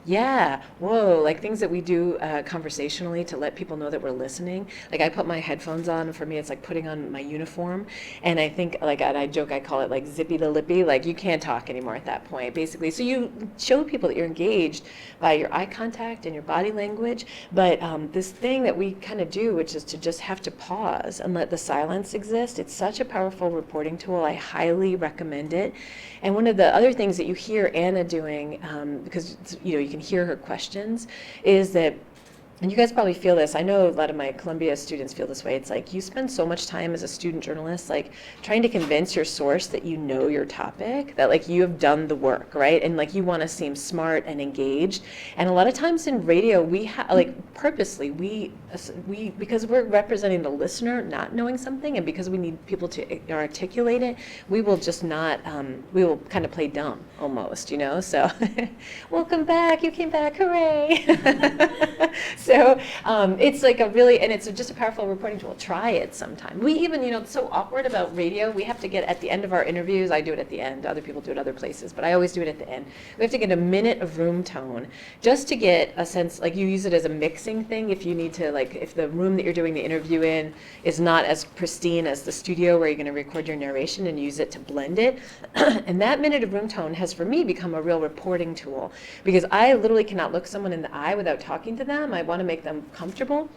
Speaker 3: yeah, whoa, like things that we do conversationally to let people know that we're listening. Like, I put my headphones on, and for me it's like putting on my uniform, and I think, like, and I joke, I call it like zippy to lippy, like you can't talk anymore at that point, basically. So you show people that you're engaged by your eye contact and your body language, but this thing that we kind of do, which is to just have to pause and let the silence exist, it's such a powerful reporting tool. I highly recommend it. And one of the other things that you hear Anna doing, because you can hear her questions, is that, and you guys probably feel this, I know a lot of my Columbia students feel this way, it's like you spend so much time as a student journalist like trying to convince your source that you know your topic, that like you have done the work, right? And like you want to seem smart and engaged. And a lot of times in radio, we like purposely, we because we're representing the listener not knowing something, and because we need people to articulate it, we will just not, we will kind of play dumb almost, you know? So welcome back, you came back, hooray. So it's like a really, and it's just a powerful reporting tool. Try it sometime. We even, it's so awkward about radio. We have to get at the end of our interviews. I do it at the end. Other people do it other places, but I always do it at the end. We have to get a minute of room tone just to get a sense, like you use it as a mixing thing if you need to, like if the room that you're doing the interview in is not as pristine as the studio where you're going to record your narration, and use it to blend it. And that minute of room tone has, for me, become a real reporting tool, because I literally cannot look someone in the eye without talking to them. I want to make them comfortable.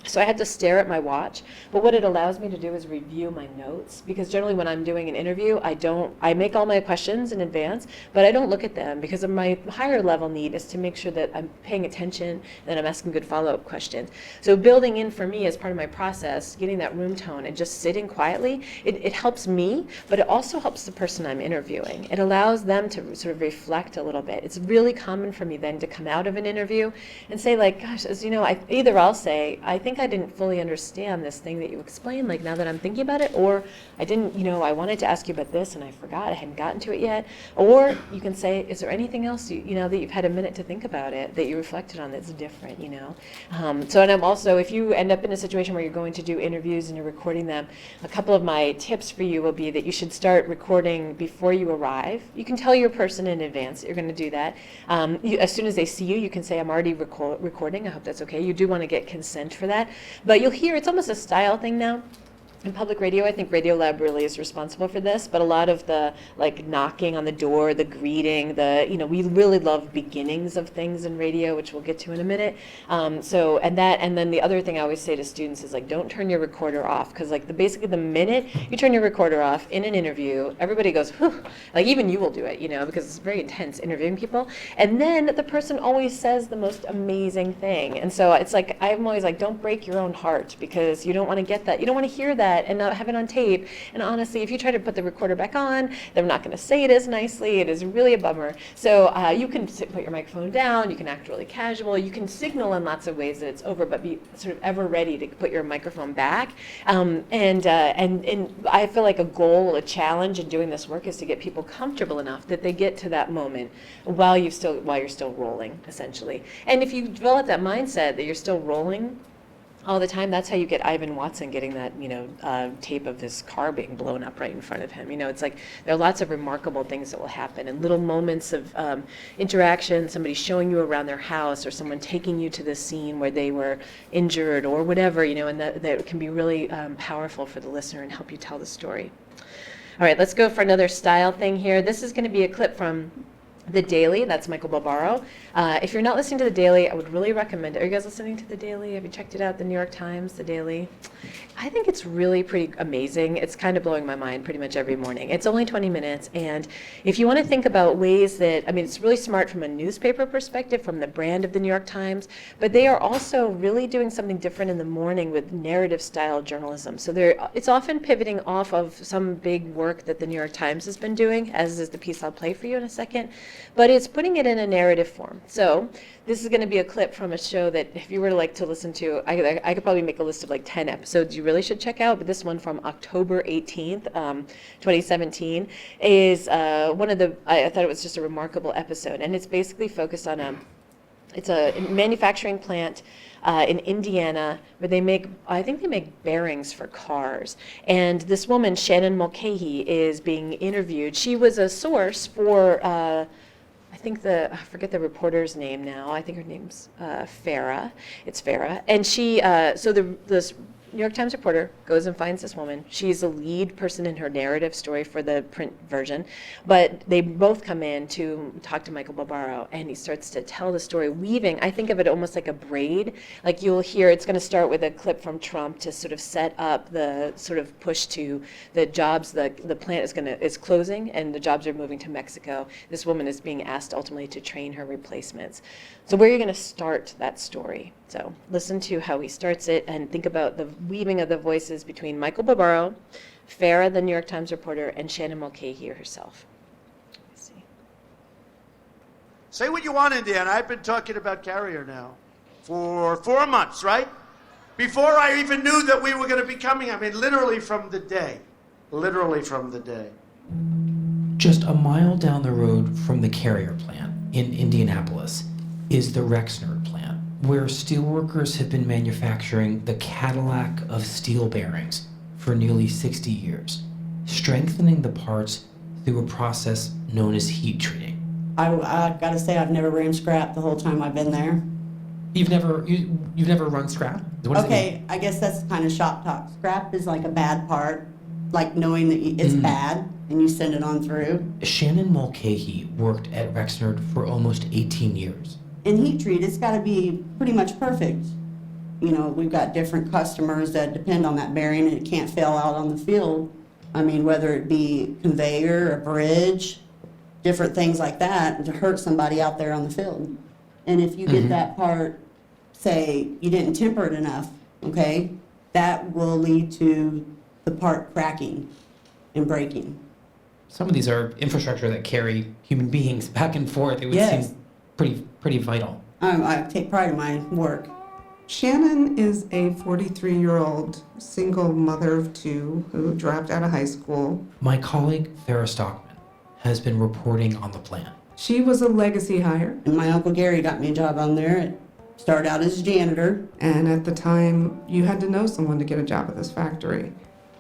Speaker 3: So I had to stare at my watch, but what it allows me to do is review my notes, because generally when I'm doing an interview, I make all my questions in advance, but I don't look at them, because of my higher level need is to make sure that I'm paying attention, and I'm asking good follow-up questions. So building in for me as part of my process, getting that room tone and just sitting quietly, it helps me, but it also helps the person I'm interviewing. It allows them to sort of reflect a little bit. It's really common for me then to come out of an interview and say, like, gosh, as you know, I'll say, I think I didn't fully understand this thing that you explained, like now that I'm thinking about it, or I didn't, I wanted to ask you about this and I forgot, I hadn't gotten to it yet. Or you can say, is there anything else that you've had a minute to think about it, that you reflected on that's different, So, and I'm also, if you end up in a situation where you're going to do interviews and you're recording them, a couple of my tips for you will be that you should start recording before you arrive. You can tell your person in advance that you're going to do that. As soon as they see you, you can say, I'm already recording. I hope that's okay. You do want to get consent for that. But you'll hear, it's almost a style thing now. in public radio, I think Radiolab really is responsible for this, but a lot of the like knocking on the door, the greeting, we really love beginnings of things in radio, which we'll get to in a minute. And then the other thing I always say to students is like, don't turn your recorder off, because like basically the minute you turn your recorder off in an interview, everybody goes, whew, like even you will do it, because it's very intense interviewing people. And then the person always says the most amazing thing. And so it's like, I'm always like, don't break your own heart, because you don't want to get that. You don't want to hear that and not have it on tape. And honestly, if you try to put the recorder back on, they're not going to say it as nicely. It is really a bummer. So you can put your microphone down, you can act really casual, you can signal in lots of ways that it's over, but be sort of ever ready to put your microphone back. And I feel like a goal, a challenge in doing this work is to get people comfortable enough that they get to that moment while you're still rolling, essentially. And if you develop that mindset that you're still rolling all the time, that's how you get Ivan Watson getting that, tape of his car being blown up right in front of him. It's like there are lots of remarkable things that will happen, and little moments of interaction, somebody showing you around their house, or someone taking you to the scene where they were injured or whatever, and that can be really powerful for the listener and help you tell the story. All right, let's go for another style thing here. This is going to be a clip from The Daily. That's Michael Barbaro. If you're not listening to The Daily, I would really recommend it. Are you guys listening to The Daily? Have you checked it out? The New York Times, The Daily? I think it's really pretty amazing. It's kind of blowing my mind pretty much every morning. It's only 20 minutes, and if you want to think about ways that, it's really smart from a newspaper perspective, from the brand of The New York Times, but they are also really doing something different in the morning with narrative-style journalism. So it's often pivoting off of some big work that The New York Times has been doing, as is the piece I'll play for you in a second, but it's putting it in a narrative form. So this is going to be a clip from a show that if you were to listen to, I could probably make a list of like 10 episodes you really should check out, but this one from October 18th, 2017, is one of the, I thought it was just a remarkable episode, and it's basically focused on it's a manufacturing plant in Indiana where I think they make bearings for cars. And this woman, Shannon Mulcahy, is being interviewed. She was a source for, I forget the reporter's name now. I think her name's Farah. It's Farah. And she, this New York Times reporter goes and finds this woman. She's the lead person in her narrative story for the print version, but they both come in to talk to Michael Barbaro, and he starts to tell the story, weaving. I think of it almost like a braid. Like you'll hear, it's going to start with a clip from Trump to sort of set up the sort of push to the jobs. The plant is closing, and the jobs are moving to Mexico. This woman is being asked ultimately to train her replacements. So where are you going to start that story? So listen to how he starts it and think about the weaving of the voices between Michael Barbaro, Farah, the New York Times reporter, and Shannon Mulcahy herself. Let's see.
Speaker 18: Say what you want, Indiana. I've been talking about Carrier now for 4 months, right? Before I even knew that we were going to be coming. Literally from the day. Literally from the day.
Speaker 19: Just a mile down the road from the Carrier plant in Indianapolis is the Rexnord plant, where steelworkers have been manufacturing the Cadillac of steel bearings for nearly 60 years, strengthening the parts through a process known as heat treating.
Speaker 20: I gotta say, I've never ran scrap the whole time I've been there.
Speaker 19: You've never run scrap?
Speaker 20: Okay, I guess that's kind of shop talk. Scrap is like a bad part, like knowing that it's bad and you send it on through.
Speaker 19: Shannon Mulcahy worked at Rexnord for almost 18 years.
Speaker 20: In heat treat, it's got to be pretty much perfect. We've got different customers that depend on that bearing, and it can't fail out on the field. Whether it be conveyor, a bridge, different things like that, to hurt somebody out there on the field. And if you get that part, say, you didn't temper it enough, okay, that will lead to the part cracking and breaking.
Speaker 19: Some of these are infrastructure that carry human beings back and forth. It would seem pretty vital.
Speaker 20: I take pride in my work.
Speaker 16: Shannon is a 43-year-old single mother of two who dropped out of high school.
Speaker 19: My colleague, Farah Stockman, has been reporting on the plant.
Speaker 16: She was a legacy hire.
Speaker 20: And my Uncle Gary got me a job on there. It started out as a janitor.
Speaker 16: And at the time, you had to know someone to get a job at this factory.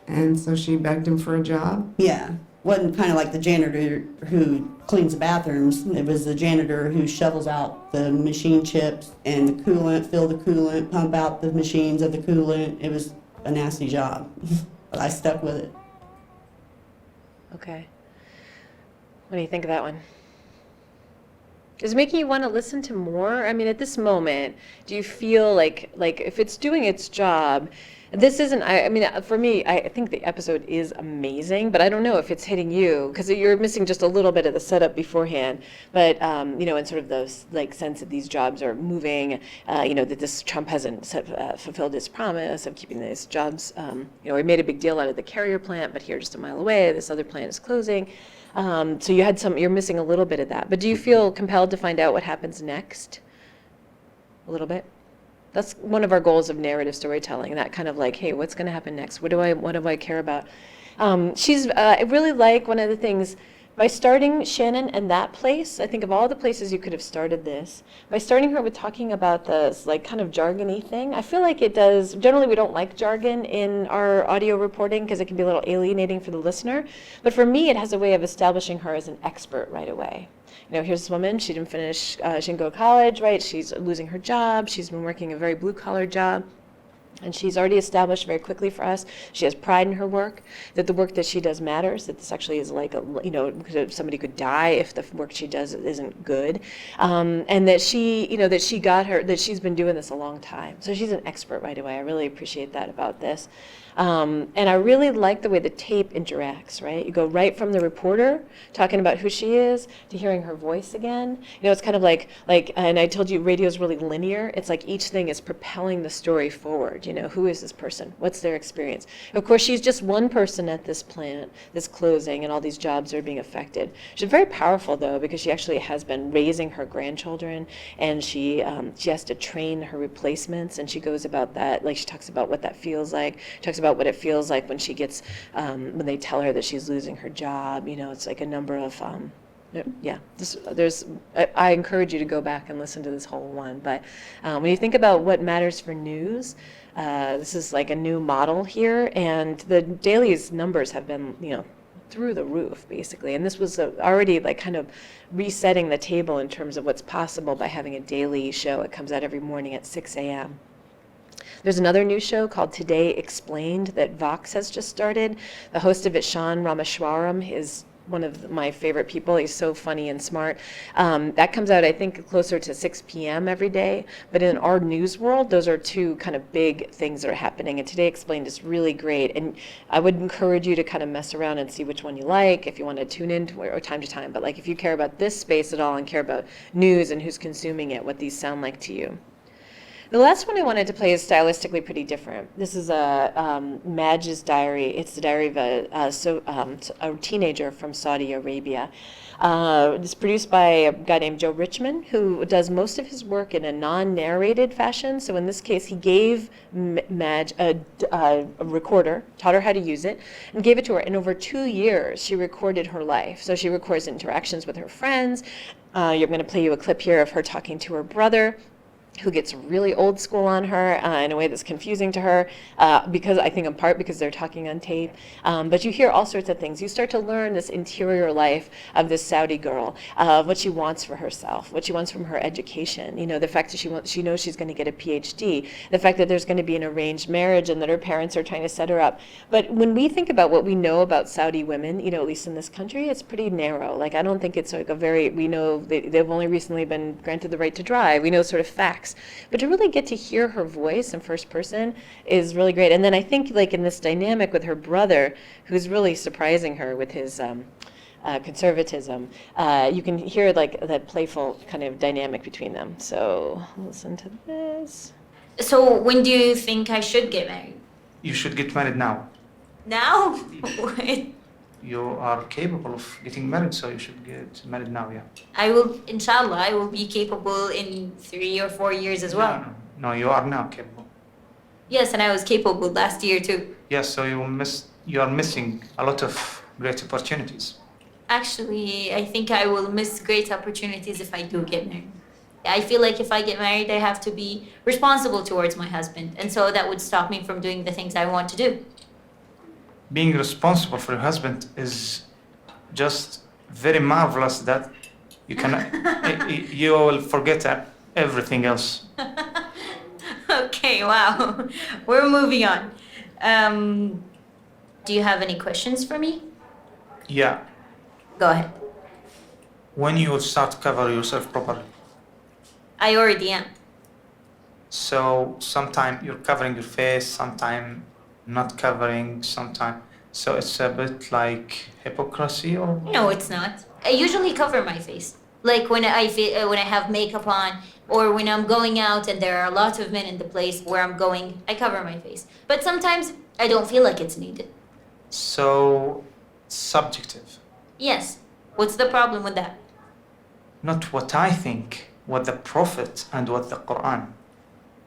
Speaker 16: And so she begged him for a job?
Speaker 20: Yeah. Wasn't kind of like the janitor who cleans the bathrooms. It was the janitor who shovels out the machine chips and the coolant, fill the coolant, pump out the machines of the coolant. It was a nasty job. But I stuck with it.
Speaker 3: Okay. What do you think of that one? Is it making you want to listen to more? I mean, at this moment, do you feel like if it's doing its job, this isn't, I mean, for me, I think the episode is amazing, but I don't know if it's hitting you, because you're missing just a little bit of the setup beforehand, but, you know, and sort of those, like, sense that these jobs are moving, you know, that this Trump hasn't fulfilled his promise of keeping these jobs, you know, he made a big deal out of the carrier plant, but here just a mile away, this other plant is closing. So you had you're missing a little bit of that, but do you feel compelled to find out what happens next? A little bit? That's one of our goals of narrative storytelling, that kind of like, hey, what's going to happen next? What do I care about? I really like one of the things, by starting Shannon and that place, I think of all the places you could have started this, by starting her with talking about this like kind of jargony thing, I feel like it does, generally we don't like jargon in our audio reporting because it can be a little alienating for the listener, but for me it has a way of establishing her as an expert right away. You know, here's this woman, she didn't finish, she didn't go to college, right? She's losing her job, she's been working a very blue-collar job. And she's already established very quickly for us, she has pride in her work, that the work that she does matters, that this actually is like, you know, somebody could die if the work she does isn't good. And that she, you know, that she's been doing this a long time. So she's an expert right away. I really appreciate that about this. And I really like the way the tape interacts, right? You go right from the reporter talking about who she is to hearing her voice again. You know, it's kind of like, and I told you radio is really linear. It's like each thing is propelling the story forward. You know, who is this person? What's their experience? Of course, she's just one person at this plant that's closing and all these jobs are being affected. She's very powerful though, because she actually has been raising her grandchildren, and she has to train her replacements, and she goes about that, like she talks about what that feels like. She talks about what it feels like when she gets, when they tell her that she's losing her job. You know, it's like a number of, yeah, I encourage you to go back and listen to this whole one. But when you think about what matters for news, this is like a new model here, and the Daily's numbers have been, you know, through the roof, basically. And this was already like kind of resetting the table in terms of what's possible by having a daily show. It comes out every morning at 6 a.m. There's another new show called Today Explained that Vox has just started. The host of it, Sean Rameshwaram, is one of my favorite people. He's so funny and smart. That comes out, I think, closer to 6 p.m. every day. But in our news world, those are two kind of big things that are happening. And Today Explained is really great. And I would encourage you to kind of mess around and see which one you like, if you want to tune in to, or time to time. But like if you care about this space at all and care about news and who's consuming it, what these sound like to you. The last one I wanted to play is stylistically pretty different. This is Madge's diary. It's the diary of a teenager from Saudi Arabia. It's produced by a guy named Joe Richmond, who does most of his work in a non-narrated fashion. So in this case, he gave Madge a recorder, taught her how to use it, and gave it to her. In over 2 years, she recorded her life. So she records interactions with her friends. You're going to play you a clip here of her talking to her brother, who gets really old school on her in a way that's confusing to her, because I think in part because they're talking on tape. But you hear all sorts of things. You start to learn this interior life of this Saudi girl, what she wants for herself, what she wants from her education. You know, the fact that she knows she's going to get a PhD, the fact that there's going to be an arranged marriage and that her parents are trying to set her up. But when we think about what we know about Saudi women, you know, at least in this country, it's pretty narrow. Like, I don't think it's like we know they've only recently been granted the right to drive. We know sort of facts. But to really get to hear her voice in first person is really great. And then I think like in this dynamic with her brother, who's really surprising her with his conservatism, you can hear like that playful kind of dynamic between them. So listen to this.
Speaker 21: So when do you think I should get married?
Speaker 10: You should get married now.
Speaker 21: Now?
Speaker 10: You are capable of getting married, so you should get married now, yeah.
Speaker 21: I will, inshallah, I will be capable in 3 or 4 years as well.
Speaker 10: No, you are now capable.
Speaker 21: Yes, and I was capable last year too.
Speaker 10: Yes, so you are missing a lot of great opportunities.
Speaker 21: Actually, I think I will miss great opportunities if I do get married. I feel like if I get married, I have to be responsible towards my husband, and so that would stop me from doing the things I want to do.
Speaker 10: Being responsible for your husband is just very marvelous that you can you will forget everything else.
Speaker 21: Okay, wow. We're moving on. Do you have any questions for me?
Speaker 10: Yeah.
Speaker 21: Go ahead.
Speaker 10: When you will start to cover yourself properly.
Speaker 21: I already am.
Speaker 10: So sometime you're covering your face, sometime not covering, sometime. So it's a bit like hypocrisy or?
Speaker 21: No, it's not. I usually cover my face. Like when when I have makeup on, or when I'm going out and there are a lot of men in the place where I'm going, I cover my face. But sometimes I don't feel like it's needed.
Speaker 10: So subjective.
Speaker 21: Yes. What's the problem with that?
Speaker 10: Not what I think, what the Prophet and what the Quran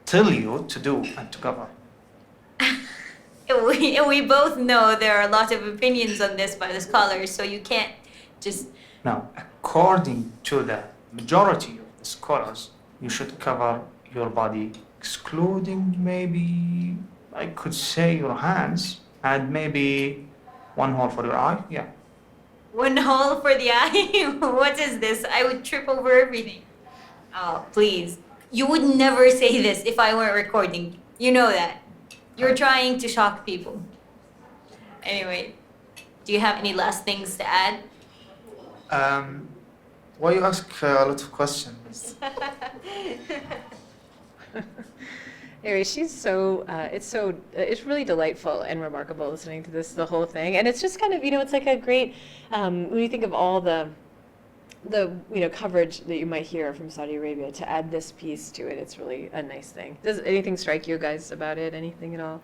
Speaker 10: tell you to do and to cover.
Speaker 21: We both know there are a lot of opinions on this by the scholars, so you can't just...
Speaker 10: Now, according to the majority of the scholars, you should cover your body, excluding maybe, I could say, your hands, and maybe one hole for your eye, yeah.
Speaker 21: One hole for the eye? What is this? I would trip over everything. Oh, please. You would never say this if I weren't recording. You know that. You're trying to shock people. Anyway, do you have any last things to add?
Speaker 10: Why you ask a lot of questions?
Speaker 3: Anyway, she's it's really delightful and remarkable listening to the whole thing. And it's just kind of, it's like a great, when you think of all the coverage that you might hear from Saudi Arabia, to add this piece to it, it's really a nice thing. Does anything strike you guys about it? Anything at all?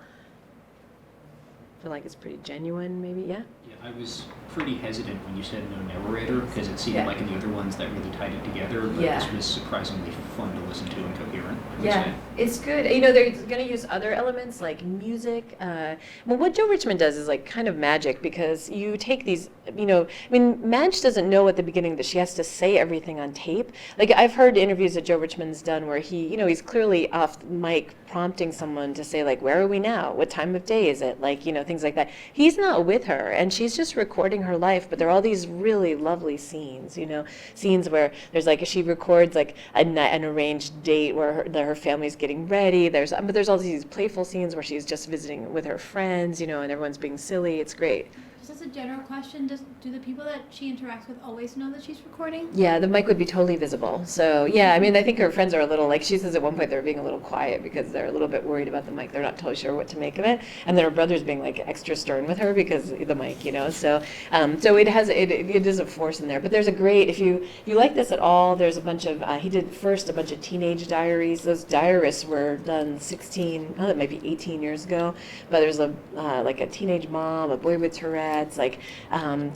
Speaker 3: Feel like it's pretty genuine, maybe? Yeah?
Speaker 7: Yeah, I was pretty hesitant when you said no narrator, because it seemed like in the other ones that really tied it together, but this was surprisingly fun to listen to and coherent.
Speaker 3: Yeah, it's good. They're going to use other elements like music. Well, what Joe Richmond does is like kind of magic, because you take these, Madge doesn't know at the beginning that she has to say everything on tape. Like, I've heard interviews that Joe Richmond's done where he's clearly off mic prompting someone to say, like, where are we now? What time of day is it? Like, things like that. He's not with her, and she's just recording her life, but there are all these really lovely scenes, scenes where there's like, she records like an arranged date where her family's getting ready. There's all these playful scenes where she's just visiting with her friends, and everyone's being silly. It's great.
Speaker 4: Just as a general question, do the people that she interacts with always know that she's recording?
Speaker 3: Yeah, the mic would be totally visible. So yeah, I think her friends are a little, like she says at one point they're being a little quiet because they're a little bit worried about the mic. They're not totally sure what to make of it. And then her brother's being like extra stern with her because of the mic, So it is a force in there. But there's a great, if you like this at all, there's a bunch of, he did first a bunch of teenage diaries. Those diarists were done 18 years ago. But there's like a teenage mom, a boy with Tourette's,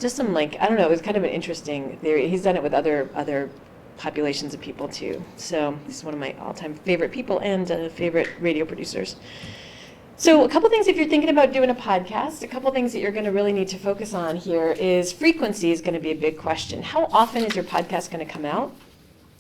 Speaker 3: just some I don't know, it was kind of an interesting theory. He's done it with other populations of people too. So he's one of my all-time favorite people and favorite radio producers. So a couple things if you're thinking about doing a podcast, a couple things that you're going to really need to focus on here is frequency is going to be a big question. How often is your podcast going to come out?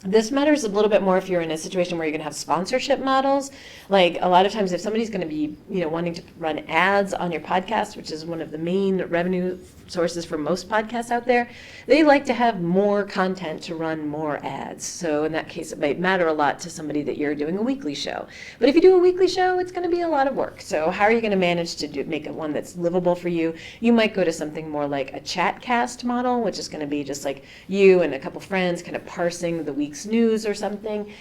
Speaker 3: This matters a little bit more if you're in a situation where you're going to have sponsorship models. Like a lot of times if somebody's going to be, wanting to run ads on your podcast, which is one of the main revenue sources for most podcasts out there, they like to have more content to run more ads. So in that case, it might matter a lot to somebody that you're doing a weekly show. But if you do a weekly show, it's going to be a lot of work. So how are you going to manage to make one that's livable for you? You might go to something more like a chatcast model, which is going to be just like you and a couple friends kind of parsing the week's news or something.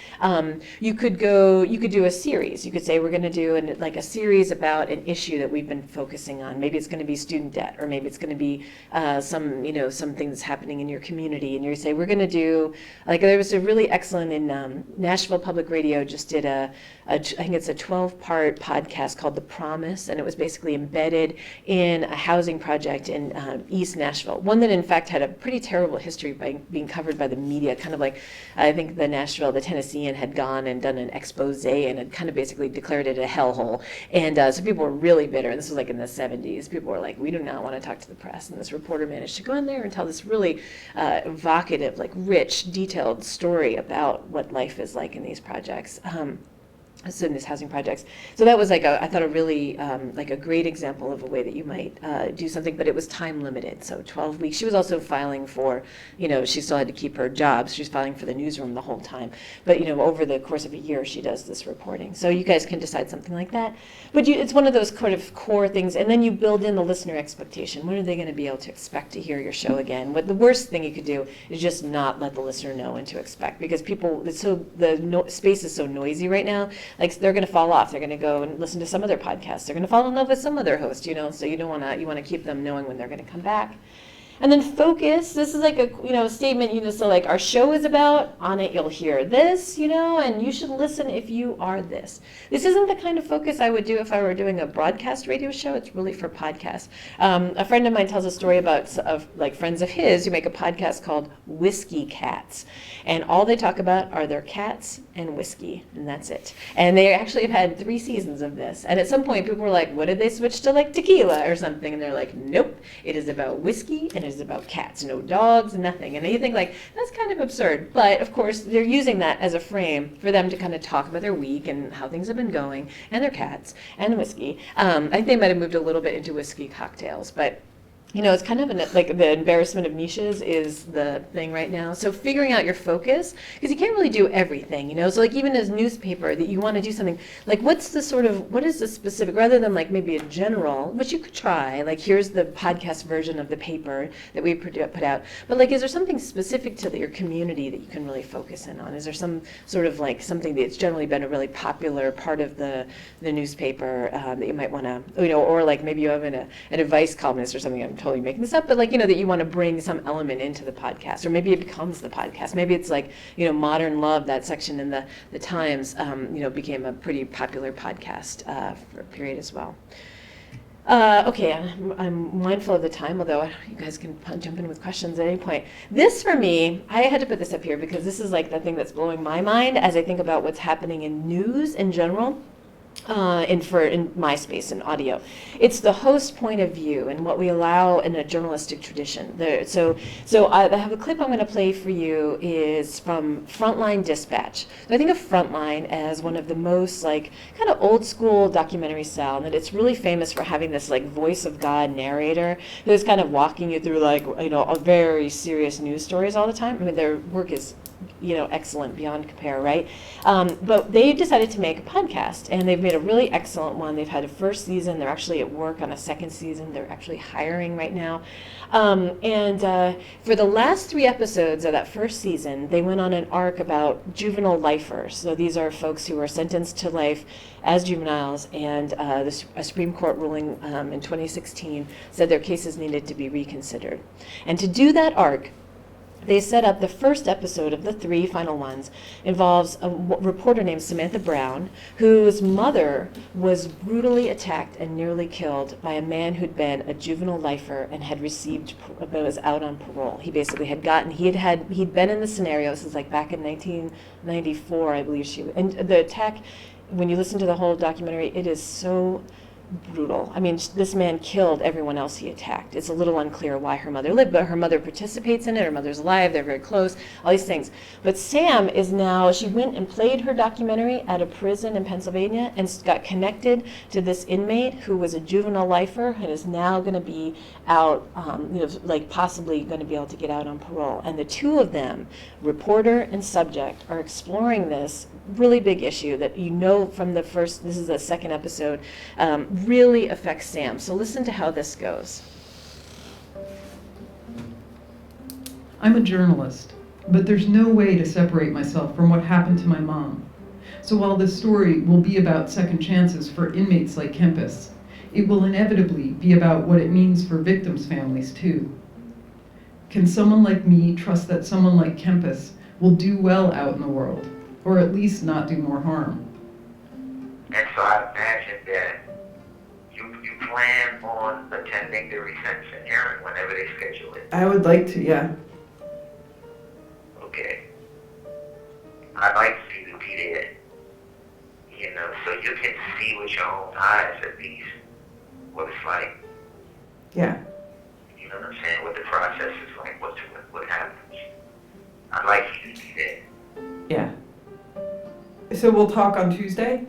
Speaker 3: You could do a series. You could say we're going to do a series about an issue that we've been focusing on. Maybe it's going to be student debt, or maybe it's going to be something that's happening in your community, and you say we're going to do, there was a really excellent in Nashville Public Radio just did I think it's a 12-part podcast called The Promise, and it was basically embedded in a housing project in East Nashville, one that in fact had a pretty terrible history by being covered by the media, kind of like I think the Tennessean had gone and done an expose and had kind of basically declared it a hellhole, and so people were really bitter. This was like in the 70s. People were like, we do not want to talk to the press, and this reporter managed to go in there and tell this really evocative, rich, detailed story about what life is like in these projects. students housing projects. So that was like I thought a really like a great example of a way that you might do something, but it was time limited. So 12 weeks. She was also filing for, she still had to keep her job. So she was filing for the newsroom the whole time. But over the course of a year, she does this reporting. So you guys can decide something like that. But it's one of those kind of core things, and then you build in the listener expectation. When are they going to be able to expect to hear your show again? What the worst thing you could do is just not let the listener know when to expect, because space is so noisy right now. Like they're going to fall off. They're going to go and listen to some other podcasts. They're going to fall in love with some other host, So you want to keep them knowing when they're going to come back. And then focus. This is like a statement. So like our show is about, on it you'll hear this, and you should listen if you are this. This isn't the kind of focus I would do if I were doing a broadcast radio show. It's really for podcasts. A friend of mine tells a story about friends of his who make a podcast called Whiskey Cats, and all they talk about are their cats and whiskey, and that's it. And they actually have had 3 seasons of this. And at some point, people were like, "What did they switch to like tequila or something?" And they're like, "Nope, it is about whiskey and it is about cats, no dogs, nothing." And you think like that's kind of absurd, but of course they're using that as a frame for them to kind of talk about their week and how things have been going, and their cats and whiskey. I think they might have moved a little bit into whiskey cocktails, but it's kind of like the embarrassment of niches is the thing right now. So figuring out your focus, because you can't really do everything, So like even as newspaper, that you want to do something, like what is the specific, rather than like maybe a general, which you could try, like here's the podcast version of the paper that we put out. But like, is there something specific to your community that you can really focus in on? Is there some sort of like something that's generally been a really popular part of the newspaper that you might want to, or like maybe you have an advice columnist or something, I'm totally making this up, but like, that you want to bring some element into the podcast, or maybe it becomes the podcast. Maybe it's like, Modern Love, that section in the Times, became a pretty popular podcast for a period as well. Okay, I'm mindful of the time, although you guys can jump in with questions at any point. This, for me, I had to put this up here because this is like the thing that's blowing my mind as I think about what's happening in news in general. In my space in audio, it's the host point of view and what we allow in a journalistic tradition. So I have a clip I'm going to play for you is from Frontline Dispatch. So I think of Frontline as one of the most like kind of old school documentary style, and that it's really famous for having this like voice of God narrator who's kind of walking you through like a very serious news stories all the time. I mean, their work is excellent beyond compare, right? But they decided to make a podcast, and they've made a really excellent one. They've had a first season. They're actually at work on a second season. They're actually hiring right now. For the last 3 episodes of that first season, they went on an arc about juvenile lifers. So these are folks who were sentenced to life as juveniles, and a Supreme Court ruling in 2016 said their cases needed to be reconsidered. And to do that arc, they set up the first episode of the 3 final ones involves a reporter named Samantha Brown, whose mother was brutally attacked and nearly killed by a man who'd been a juvenile lifer and had was out on parole. He basically he'd been in the scenario. This is like back in 1994, I believe and the attack, when you listen to the whole documentary, it is so brutal. I mean, this man killed everyone else he attacked. It's a little unclear why her mother lived, but her mother participates in it. Her mother's alive. They're very close. All these things. But Sam is now, she went and played her documentary at a prison in Pennsylvania and got connected to this inmate who was a juvenile lifer and is now going to be out, possibly going to be able to get out on parole. And the 2 of them, reporter and subject, are exploring this really big issue that from the first, this is the second episode, really affects Sam. So listen to how this goes.
Speaker 1: I'm a journalist, but there's no way to separate myself from what happened to my mom. So while this story will be about second chances for inmates like Kempis, it will inevitably be about what it means for victims' families too. Can someone like me trust that someone like Kempis will do well out in the world, or at least not do more harm?
Speaker 12: And so I imagine that you plan on attending the resentencing hearing whenever they schedule it.
Speaker 1: I would like to, yeah.
Speaker 12: Okay. I'd like for you to be there, so you can see with your own eyes at least what it's like.
Speaker 1: Yeah.
Speaker 12: You know what I'm saying? What the process is like, what happens. I'd like for you to be there.
Speaker 1: Yeah. So we'll talk on Tuesday?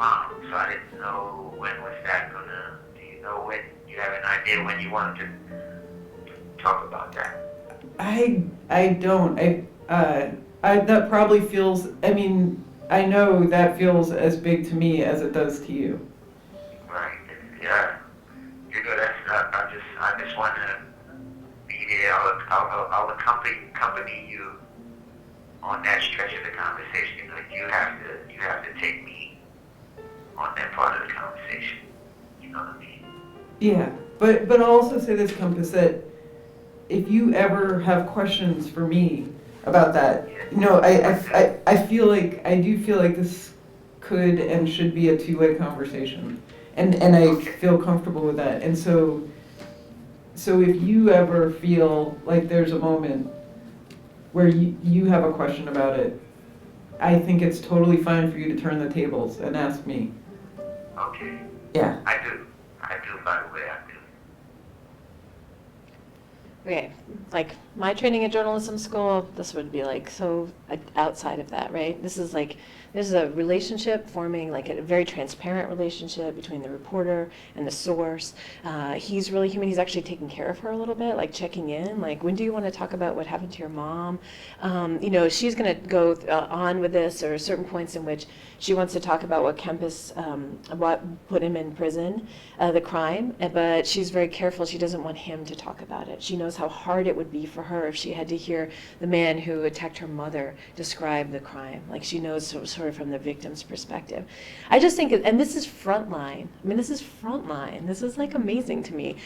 Speaker 12: mom. So I didn't know when was that gonna. Do you know when? You have an idea when you wanted to talk about that?
Speaker 1: I don't. That probably feels, I mean, I know that feels as big to me as it does to you.
Speaker 12: Right. Yeah. You know, I just want to be there. I'll accompany you on that stretch of the conversation. You know, you have to take me on that part of the conversation. You know what I mean?
Speaker 1: Yeah, but I'll also say this, Compass, that if you ever have questions for me about that, you know, I feel like, I do feel like this could and should be a two-way conversation. And I feel comfortable with that. And so if you ever feel like there's a moment where you have a question about it, I think it's totally fine for you to turn the tables and ask me.
Speaker 12: Okay.
Speaker 1: Yeah.
Speaker 12: I do, by the way, I do.
Speaker 3: Okay, like my training at journalism school, this would be like so outside of that, right? This is a relationship forming, like a very transparent relationship between the reporter and the source. He's really human. He's actually taking care of her a little bit, like checking in, like, when do you want to talk about what happened to your mom? You know, she's going to go on with this. There are certain points in which she wants to talk about what Kempis, what put him in prison, the crime, but she's very careful. She doesn't want him to talk about it. She knows how hard it would be for her if she had to hear the man who attacked her mother describe the crime. Like, she knows sort of from the victim's perspective. I just think, and this is frontline. I mean, this is frontline. This is like amazing to me.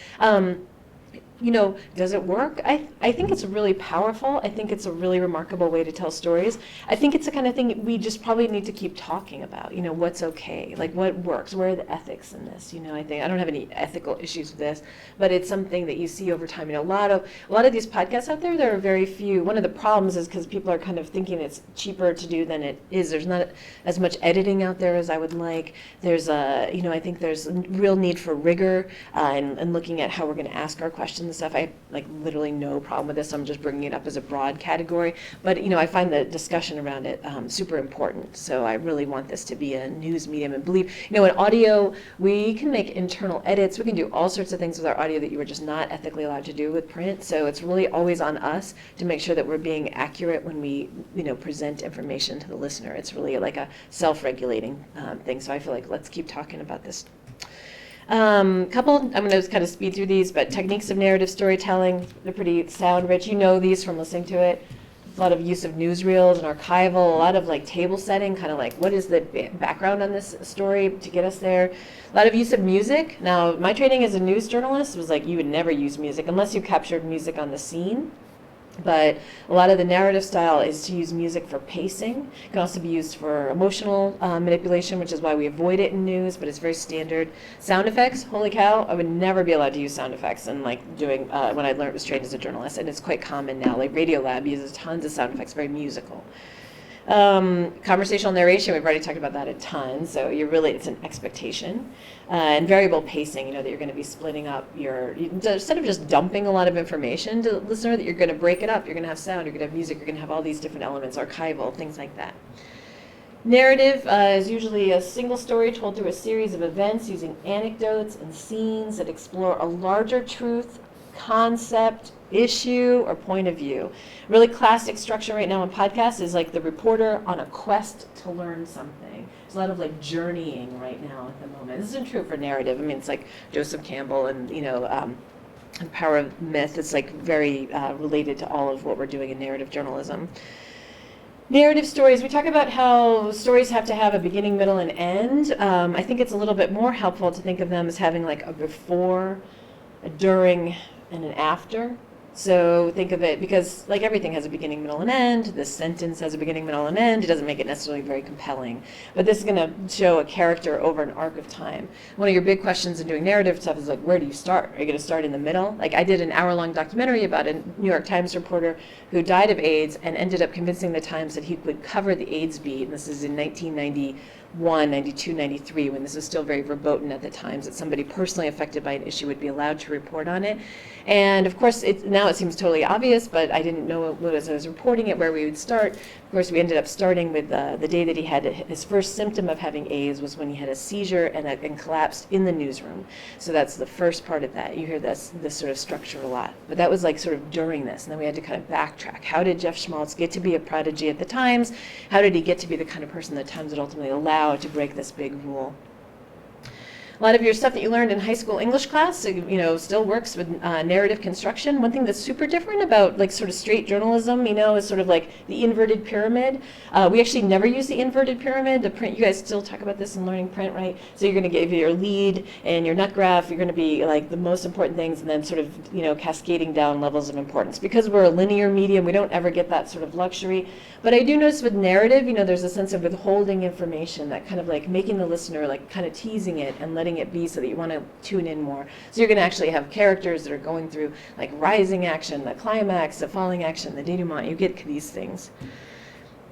Speaker 3: You know, does it work? I think it's really powerful. I think it's a really remarkable way to tell stories. I think it's the kind of thing we just probably need to keep talking about. You know, what's okay? Like, what works? Where are the ethics in this? You know, I think I don't have any ethical issues with this, but it's something that you see over time. You know, a lot of these podcasts out there, there are very few. One of the problems is because people are kind of thinking it's cheaper to do than it is. There's not as much editing out there as I would like. There's you know, I think there's a real need for rigor and looking at how we're going to ask our questions and stuff. I have like literally no problem with this. I'm just bringing it up as a broad category. But you know, I find the discussion around it super important. So I really want this to be a news medium, and believe, you know, in audio we can make internal edits. We can do all sorts of things with our audio that you were just not ethically allowed to do with print. So it's really always on us to make sure that we're being accurate when we, you know, present information to the listener. It's really like a self-regulating thing. So I feel like let's keep talking about this. Couple, I'm going to kind of speed through these, but techniques of narrative storytelling, they're pretty sound rich. You know these from listening to it. A lot of use of newsreels and archival, a lot of like table setting, kind of like what is the background on this story to get us there. A lot of use of music. Now, my training as a news journalist was like you would never use music unless you captured music on the scene. But a lot of the narrative style is to use music for pacing. It can also be used for emotional manipulation, which is why we avoid it in news, but it's very standard. Sound effects, holy cow, I would never be allowed to use sound effects and like doing, when I was trained as a journalist, and it's quite common now. Like Radiolab uses tons of sound effects, very musical. Conversational narration, we've already talked about that a ton, so it's an expectation. And variable pacing, you know, that you're going to be splitting up instead of just dumping a lot of information to the listener, that you're going to break it up. You're going to have sound, you're going to have music, you're going to have all these different elements, archival, things like that. Narrative is usually a single story told through a series of events using anecdotes and scenes that explore a larger truth, concept, issue, or point of view. Really classic structure right now in podcasts is like the reporter on a quest to learn something. There's a lot of like journeying right now at the moment. This isn't true for narrative. I mean, it's like Joseph Campbell and, you know, Power of Myth. It's like very related to all of what we're doing in narrative journalism. Narrative stories, we talk about how stories have to have a beginning, middle, and end. I think it's a little bit more helpful to think of them as having like a before, a during, and an after. So think of it, because like everything has a beginning, middle, and end. This sentence has a beginning, middle, and end. It doesn't make it necessarily very compelling. But this is going to show a character over an arc of time. One of your big questions in doing narrative stuff is like, where do you start? Are you going to start in the middle? Like I did an hour-long documentary about a New York Times reporter who died of AIDS and ended up convincing the Times that he would cover the AIDS beat. And this is in 1991, 92, 93, when this was still very verboten at the Times, that somebody personally affected by an issue would be allowed to report on it. And of course, now it seems totally obvious, but I didn't know as I was reporting it where we would start. Of course, we ended up starting with the day that he had his first symptom of having AIDS was when he had a seizure and collapsed in the newsroom. So that's the first part of that. You hear this sort of structure a lot. But that was like sort of during this, and then we had to kind of backtrack. How did Jeff Schmaltz get to be a prodigy at the Times? How did he get to be the kind of person the Times would ultimately allow to break this big rule? A lot of your stuff that you learned in high school English class, still works with narrative construction. One thing that's super different about like sort of straight journalism, is sort of like the inverted pyramid. We actually never use the inverted pyramid. The print, you guys still talk about this in learning print, right? So you're going to give your lead and your nut graph. You're going to be like the most important things, and then sort of cascading down levels of importance. Because we're a linear medium, we don't ever get that sort of luxury. But I do notice with narrative, there's a sense of withholding information, that kind of like making the listener like kind of teasing it and letting it be so that you want to tune in more. So you're going to actually have characters that are going through like rising action, the climax, the falling action, the denouement. You get these things.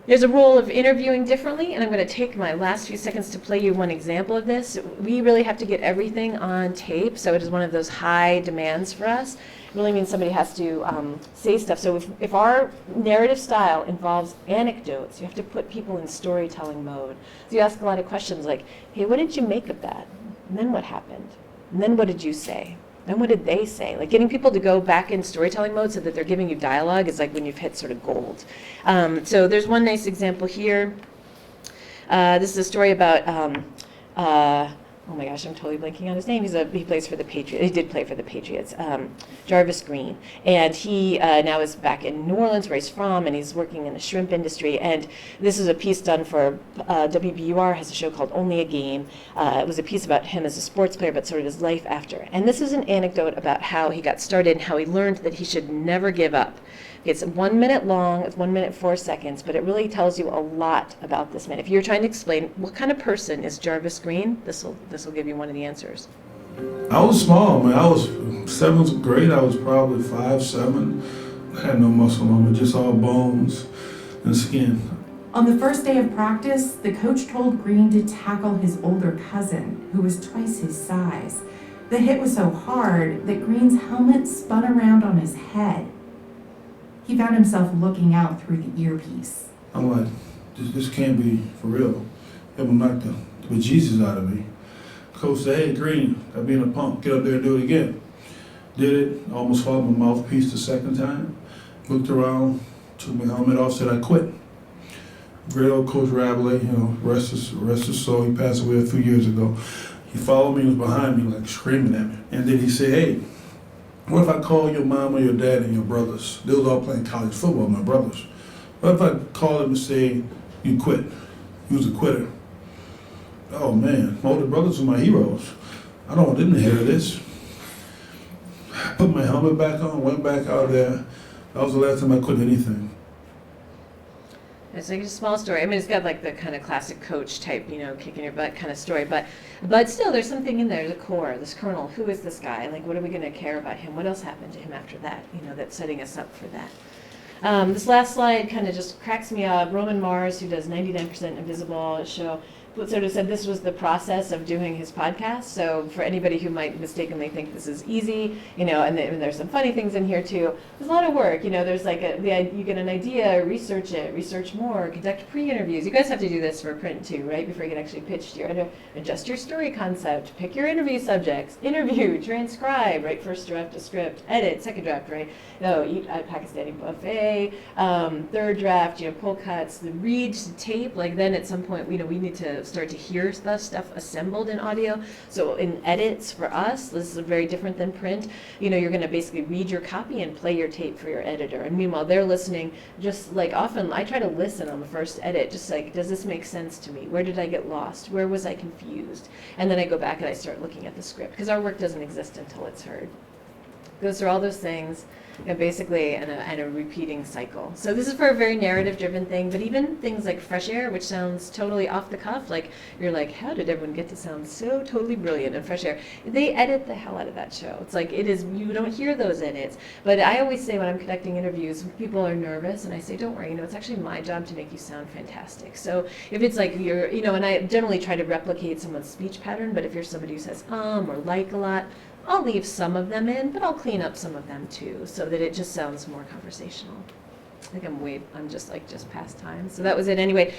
Speaker 3: There's a role of interviewing differently, and I'm going to take my last few seconds to play you one example of this. We really have to get everything on tape, so it is one of those high demands for us. It really means somebody has to say stuff. So if our narrative style involves anecdotes, you have to put people in storytelling mode. So you ask a lot of questions like, hey, what did you make of that? And then what happened? And then what did you say? Then what did they say? Like getting people to go back in storytelling mode so that they're giving you dialogue is like when you've hit sort of gold. So there's one nice example here. This is a story about, oh my gosh, I'm totally blanking on his name. He plays for the Patriots. He did play for the Patriots. Jarvis Green. And he now is back in New Orleans, where he's from, and he's working in the shrimp industry. And this is a piece done for WBUR, has a show called Only a Game. It was a piece about him as a sports player, but sort of his life after. And this is an anecdote about how he got started and how he learned that he should never give up. It's 1 minute long, it's 1 minute 4 seconds, but it really tells you a lot about this man. If you're trying to explain what kind of person is Jarvis Green, this will give you one of the answers.
Speaker 8: I was small, man. I was 7th grade. I was probably 5'7". I had no muscle on me, just all bones and skin.
Speaker 22: On the first day of practice, the coach told Green to tackle his older cousin, who was twice his size. The hit was so hard that Green's helmet spun around on his head. He found himself looking out through the earpiece.
Speaker 8: I'm like, this can't be for real. It will knock the bejesus out of me. Coach said, hey, Green, stop being a punk. Get up there and do it again. Did it, almost followed my mouthpiece the second time. Looked around, took my helmet off, said I quit. Great old Coach Rabley, rest his soul. He passed away a few years ago. He followed me, he was behind me, like screaming at me. And then he said, hey, what if I call your mom or your dad and your brothers? They was all playing college football, my brothers. What if I call them and say, you quit? You was a quitter. Oh man, my older brothers were my heroes. I don't want them to hear this. Put my helmet back on, went back out there. That was the last time I quit anything.
Speaker 3: It's like a small story. I mean, it's got like the kind of classic coach type, kicking your butt kind of story. But still, there's something in there, the core, this kernel. Who is this guy? Like, what are we going to care about him? What else happened to him after that? That's setting us up for that. This last slide kind of just cracks me up. Roman Mars, who does 99% Invisible show, sort of said this was the process of doing his podcast. So for anybody who might mistakenly think this is easy, and there's some funny things in here too. There's a lot of work. There's like you get an idea, research it, research more, conduct pre-interviews. You guys have to do this for print too, right? Before you can actually pitch to your editor, adjust your story concept, pick your interview subjects, interview, transcribe, right? First draft a script, edit, second draft, right? Eat at Pakistani buffet, third draft, pull cuts, read tape. Like then at some point, we need to start to hear the stuff assembled in audio. So in edits for us, this is very different than print. You're going to basically read your copy and play your tape for your editor. And meanwhile, they're listening. Just like often, I try to listen on the first edit. Just like, does this make sense to me? Where did I get lost? Where was I confused? And then I go back and I start looking at the script because our work doesn't exist until it's heard. Goes through all those things. Basically, and a repeating cycle. So this is for a very narrative-driven thing, but even things like Fresh Air, which sounds totally off the cuff, like you're like, how did everyone get to sound so totally brilliant in Fresh Air? They edit the hell out of that show. It's like you don't hear those edits. But I always say when I'm conducting interviews, people are nervous, and I say, don't worry, it's actually my job to make you sound fantastic. So if it's like you're, and I generally try to replicate someone's speech pattern, but if you're somebody who says or like a lot, I'll leave some of them in, but I'll clean up some of them too, so that it just sounds more conversational. I think I'm just past time. So that was it anyway.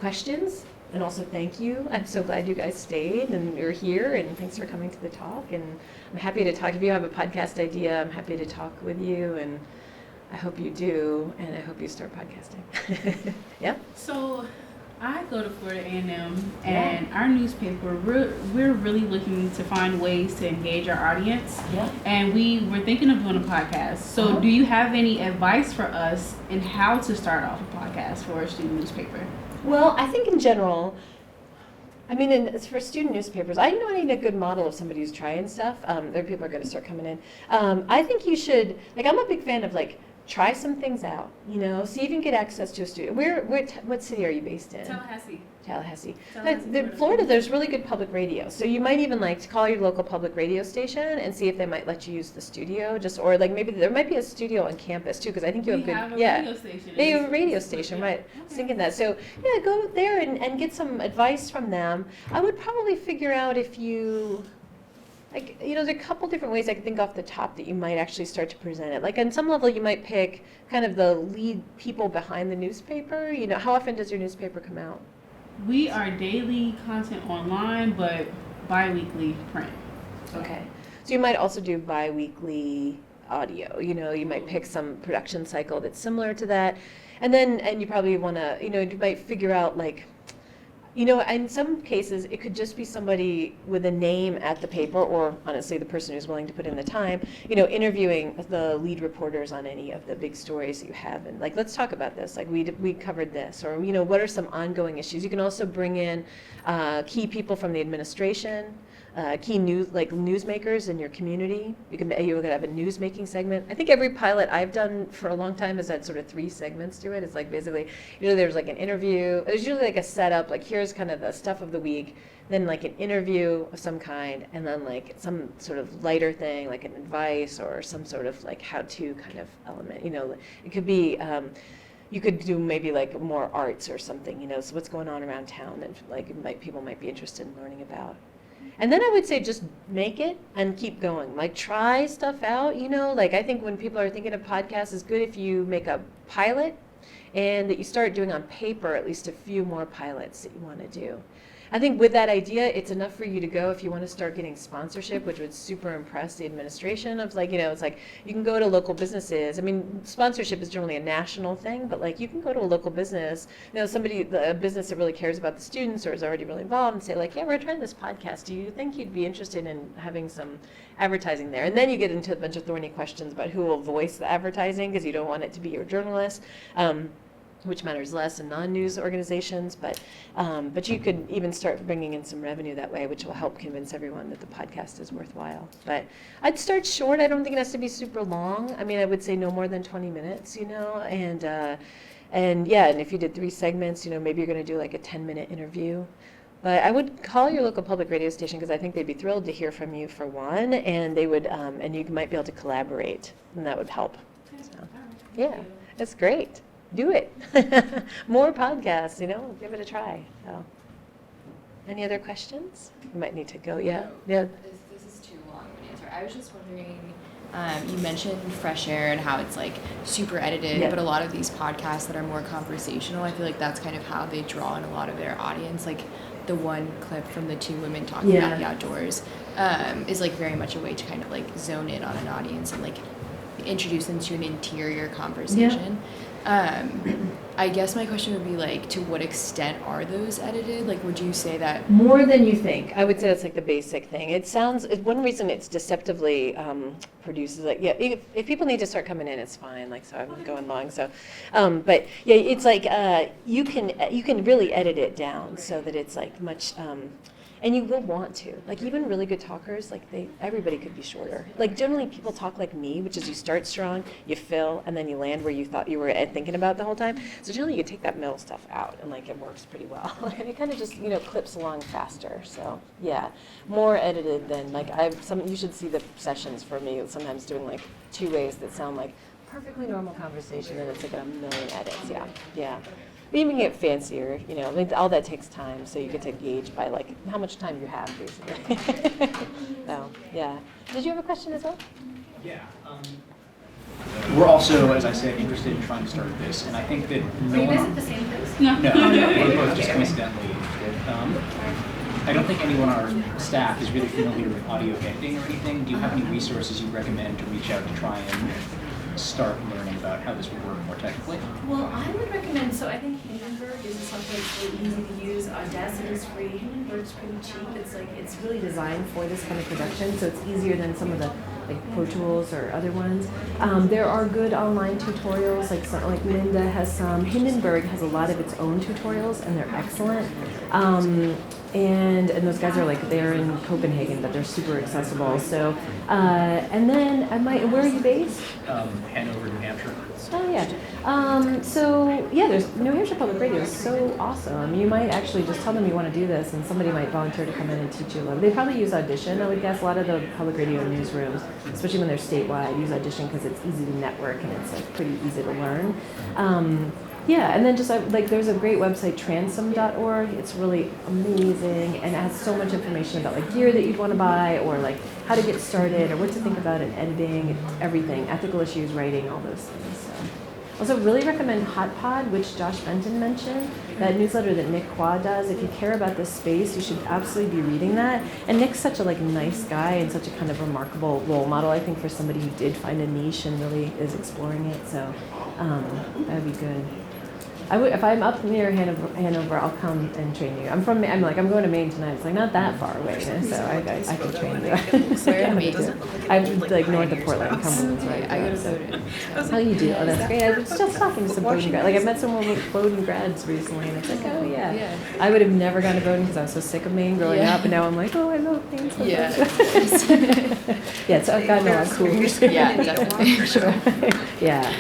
Speaker 3: Questions? And also thank you. I'm so glad you guys stayed and you're here, and thanks for coming to the talk. And I'm happy to talk. If you have a podcast idea, I'm happy to talk with you, and I hope you do, and I hope you start podcasting. Yeah?
Speaker 5: So I go to Florida A&M, and our newspaper, we're really looking to find ways to engage our audience.
Speaker 3: Yeah.
Speaker 5: And we were thinking of doing a podcast. So do you have any advice for us in how to start off a podcast for a student newspaper?
Speaker 3: Well, I think in general, I mean, as for student newspapers, I know I need a good model of somebody who's trying stuff. There people are going to start coming in. I think you should, I'm a big fan of try some things out, see if you can get access to a studio. What city are you based in? Tallahassee. Florida, there's really good public radio. So you might even to call your local public radio station and see if they might let you use the studio, or maybe there might be a studio on campus too, because I think you have
Speaker 5: Radio station.
Speaker 3: They have a radio station, right? I was thinking that. So yeah, go there and get some advice from them. I would probably figure out if you, there's a couple different ways I can think off the top that you might actually start to present it. On some level, you might pick kind of the lead people behind the newspaper. How often does your newspaper come out?
Speaker 5: We are daily content online, but bi-weekly print.
Speaker 3: Okay. So you might also do bi-weekly audio. You might pick some production cycle that's similar to that. And you probably want to, you might figure out in some cases, it could just be somebody with a name at the paper, or honestly, the person who's willing to put in the time, interviewing the lead reporters on any of the big stories that you have. And let's talk about this. We covered this, or, what are some ongoing issues? You can also bring in key people from the administration, key newsmakers in your community. You could have a news-making segment. I think every pilot I've done for a long time has had sort of 3 segments to it. It's basically, there's an interview. There's usually a setup, here's kind of the stuff of the week, then an interview of some kind, and then some sort of lighter thing, an advice or some sort of how-to kind of element. It could be, you could do maybe more arts or something, so what's going on around town that people might be interested in learning about. And then I would say just make it and keep going. Try stuff out, I think when people are thinking of podcasts, it's good if you make a pilot and that you start doing on paper at least a few more pilots that you want to do. I think with that idea, it's enough for you to go if you want to start getting sponsorship, which would super impress the administration of it's you can go to local businesses. I mean, sponsorship is generally a national thing, but you can go to a local business, a business that really cares about the students or is already really involved, and say yeah, we're trying this podcast. Do you think you'd be interested in having some advertising there? And then you get into a bunch of thorny questions about who will voice the advertising, because you don't want it to be your journalist. Which matters less in non-news organizations, but you could even start bringing in some revenue that way, which will help convince everyone that the podcast is worthwhile. But I'd start short. I don't think it has to be super long. I mean, I would say no more than 20 minutes, and if you did 3 segments, maybe you're going to do a 10-minute interview. But I would call your local public radio station, because I think they'd be thrilled to hear from you for one, and they would, and you might be able to collaborate, and that would help. So, yeah, that's great. Do it. More podcasts, give it a try. So, any other questions? You might need to go. Yeah. Yeah.
Speaker 6: This is too long of an answer. I was just wondering, you mentioned Fresh Air and how it's super edited, but a lot of these podcasts that are more conversational, I feel that's kind of how they draw in a lot of their audience. The one clip from the 2 women talking about the outdoors is very much a way to kind of zone in on an audience and introduce them to an interior conversation. I guess my question would be to what extent are those edited? Would you say that
Speaker 3: more than you think? I would say that's the basic thing. It sounds, one reason it's deceptively produced is if people need to start coming in, it's fine. So I'm going long. So, but yeah, it's you can really edit it down so that it's much. And you will want to. Even really good talkers, everybody could be shorter. Generally people talk like me, which is you start strong, you fill, and then you land where you thought you were thinking about the whole time. So generally you take that middle stuff out, and it works pretty well. And it kind of just, clips along faster. So yeah, more edited than, you should see the sessions for me, sometimes doing 2 ways that sound perfectly normal conversation, and it's a million edits. Yeah. But even get fancier, all that takes time, so you get to gauge by how much time you have, basically. So, yeah. Did you have a question as well?
Speaker 7: Yeah. we're also, as I said, interested in trying to start this, and I think that no one.
Speaker 4: at the same place?
Speaker 7: No, we're both just coincidentally interested. I don't think anyone on our staff is really familiar with audio editing or anything. Do you have any resources you recommend to reach out to try and start learning about how this would work more technically?
Speaker 9: Well, I would recommend, so I think Hindenburg is something that's really easy to use. Audacity is free. Hindenburg's pretty cheap. It's really designed for this kind of production, so it's easier than some of the like Pro Tools or other ones. There are good online tutorials, like Linda has some. Hindenburg has a lot of its own tutorials, and they're excellent. And those guys are they're in Copenhagen, but they're super accessible. So, and then where are you based?
Speaker 7: Hanover, New Hampshire.
Speaker 9: Oh yeah. So yeah, there's New Hampshire Public Radio is so awesome. You might actually just tell them you want to do this, and somebody might volunteer to come in and teach you a little. They probably use Audition. I would guess a lot of the public radio newsrooms, especially when they're statewide, use Audition because it's easy to network and it's pretty easy to learn. Yeah, and then just there's a great website, transom.org. It's really amazing and it has so much information about gear that you'd want to buy or how to get started or what to think about in editing, everything, ethical issues, writing, all those things. So. Also, really recommend Hot Pod, which Josh Benton mentioned, that newsletter that Nick Qua does. If you care about this space, you should absolutely be reading that. And Nick's such a nice guy and such a kind of remarkable role model, I think, for somebody who did find a niche and really is exploring it. So that would be good. If I'm up near Hanover, I'll come and train you. I'm going to Maine tonight. It's not that far away, so I can train you.
Speaker 6: Where in Maine?
Speaker 9: I'm north of Portland, Cumberland's right.
Speaker 6: I go to Bowdoin.
Speaker 9: How you do? Oh, that's great. I was just talking to some Bowdoin grads. I met someone with Bowdoin grads recently, and it's oh yeah. I would have never gone to Bowdoin because I was so sick of Maine growing up, and now I'm oh, I love Maine so much. Yeah, so I've gotten a lot of cool.
Speaker 6: Yeah, definitely.
Speaker 9: Sure. Yeah.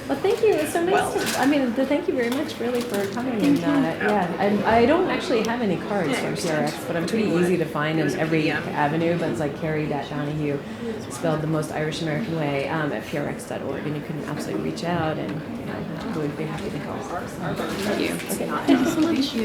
Speaker 9: Well, thank you. It's so nice. Thank you very much, really, for coming. And I don't actually have any cards from PRX, but I'm pretty easy to find in every avenue. But it's Kerry Donahue, spelled the most Irish American way, at prx.org, and you can absolutely reach out, and we'd be happy to help.
Speaker 6: Thank you.
Speaker 9: Okay. Thank you so much.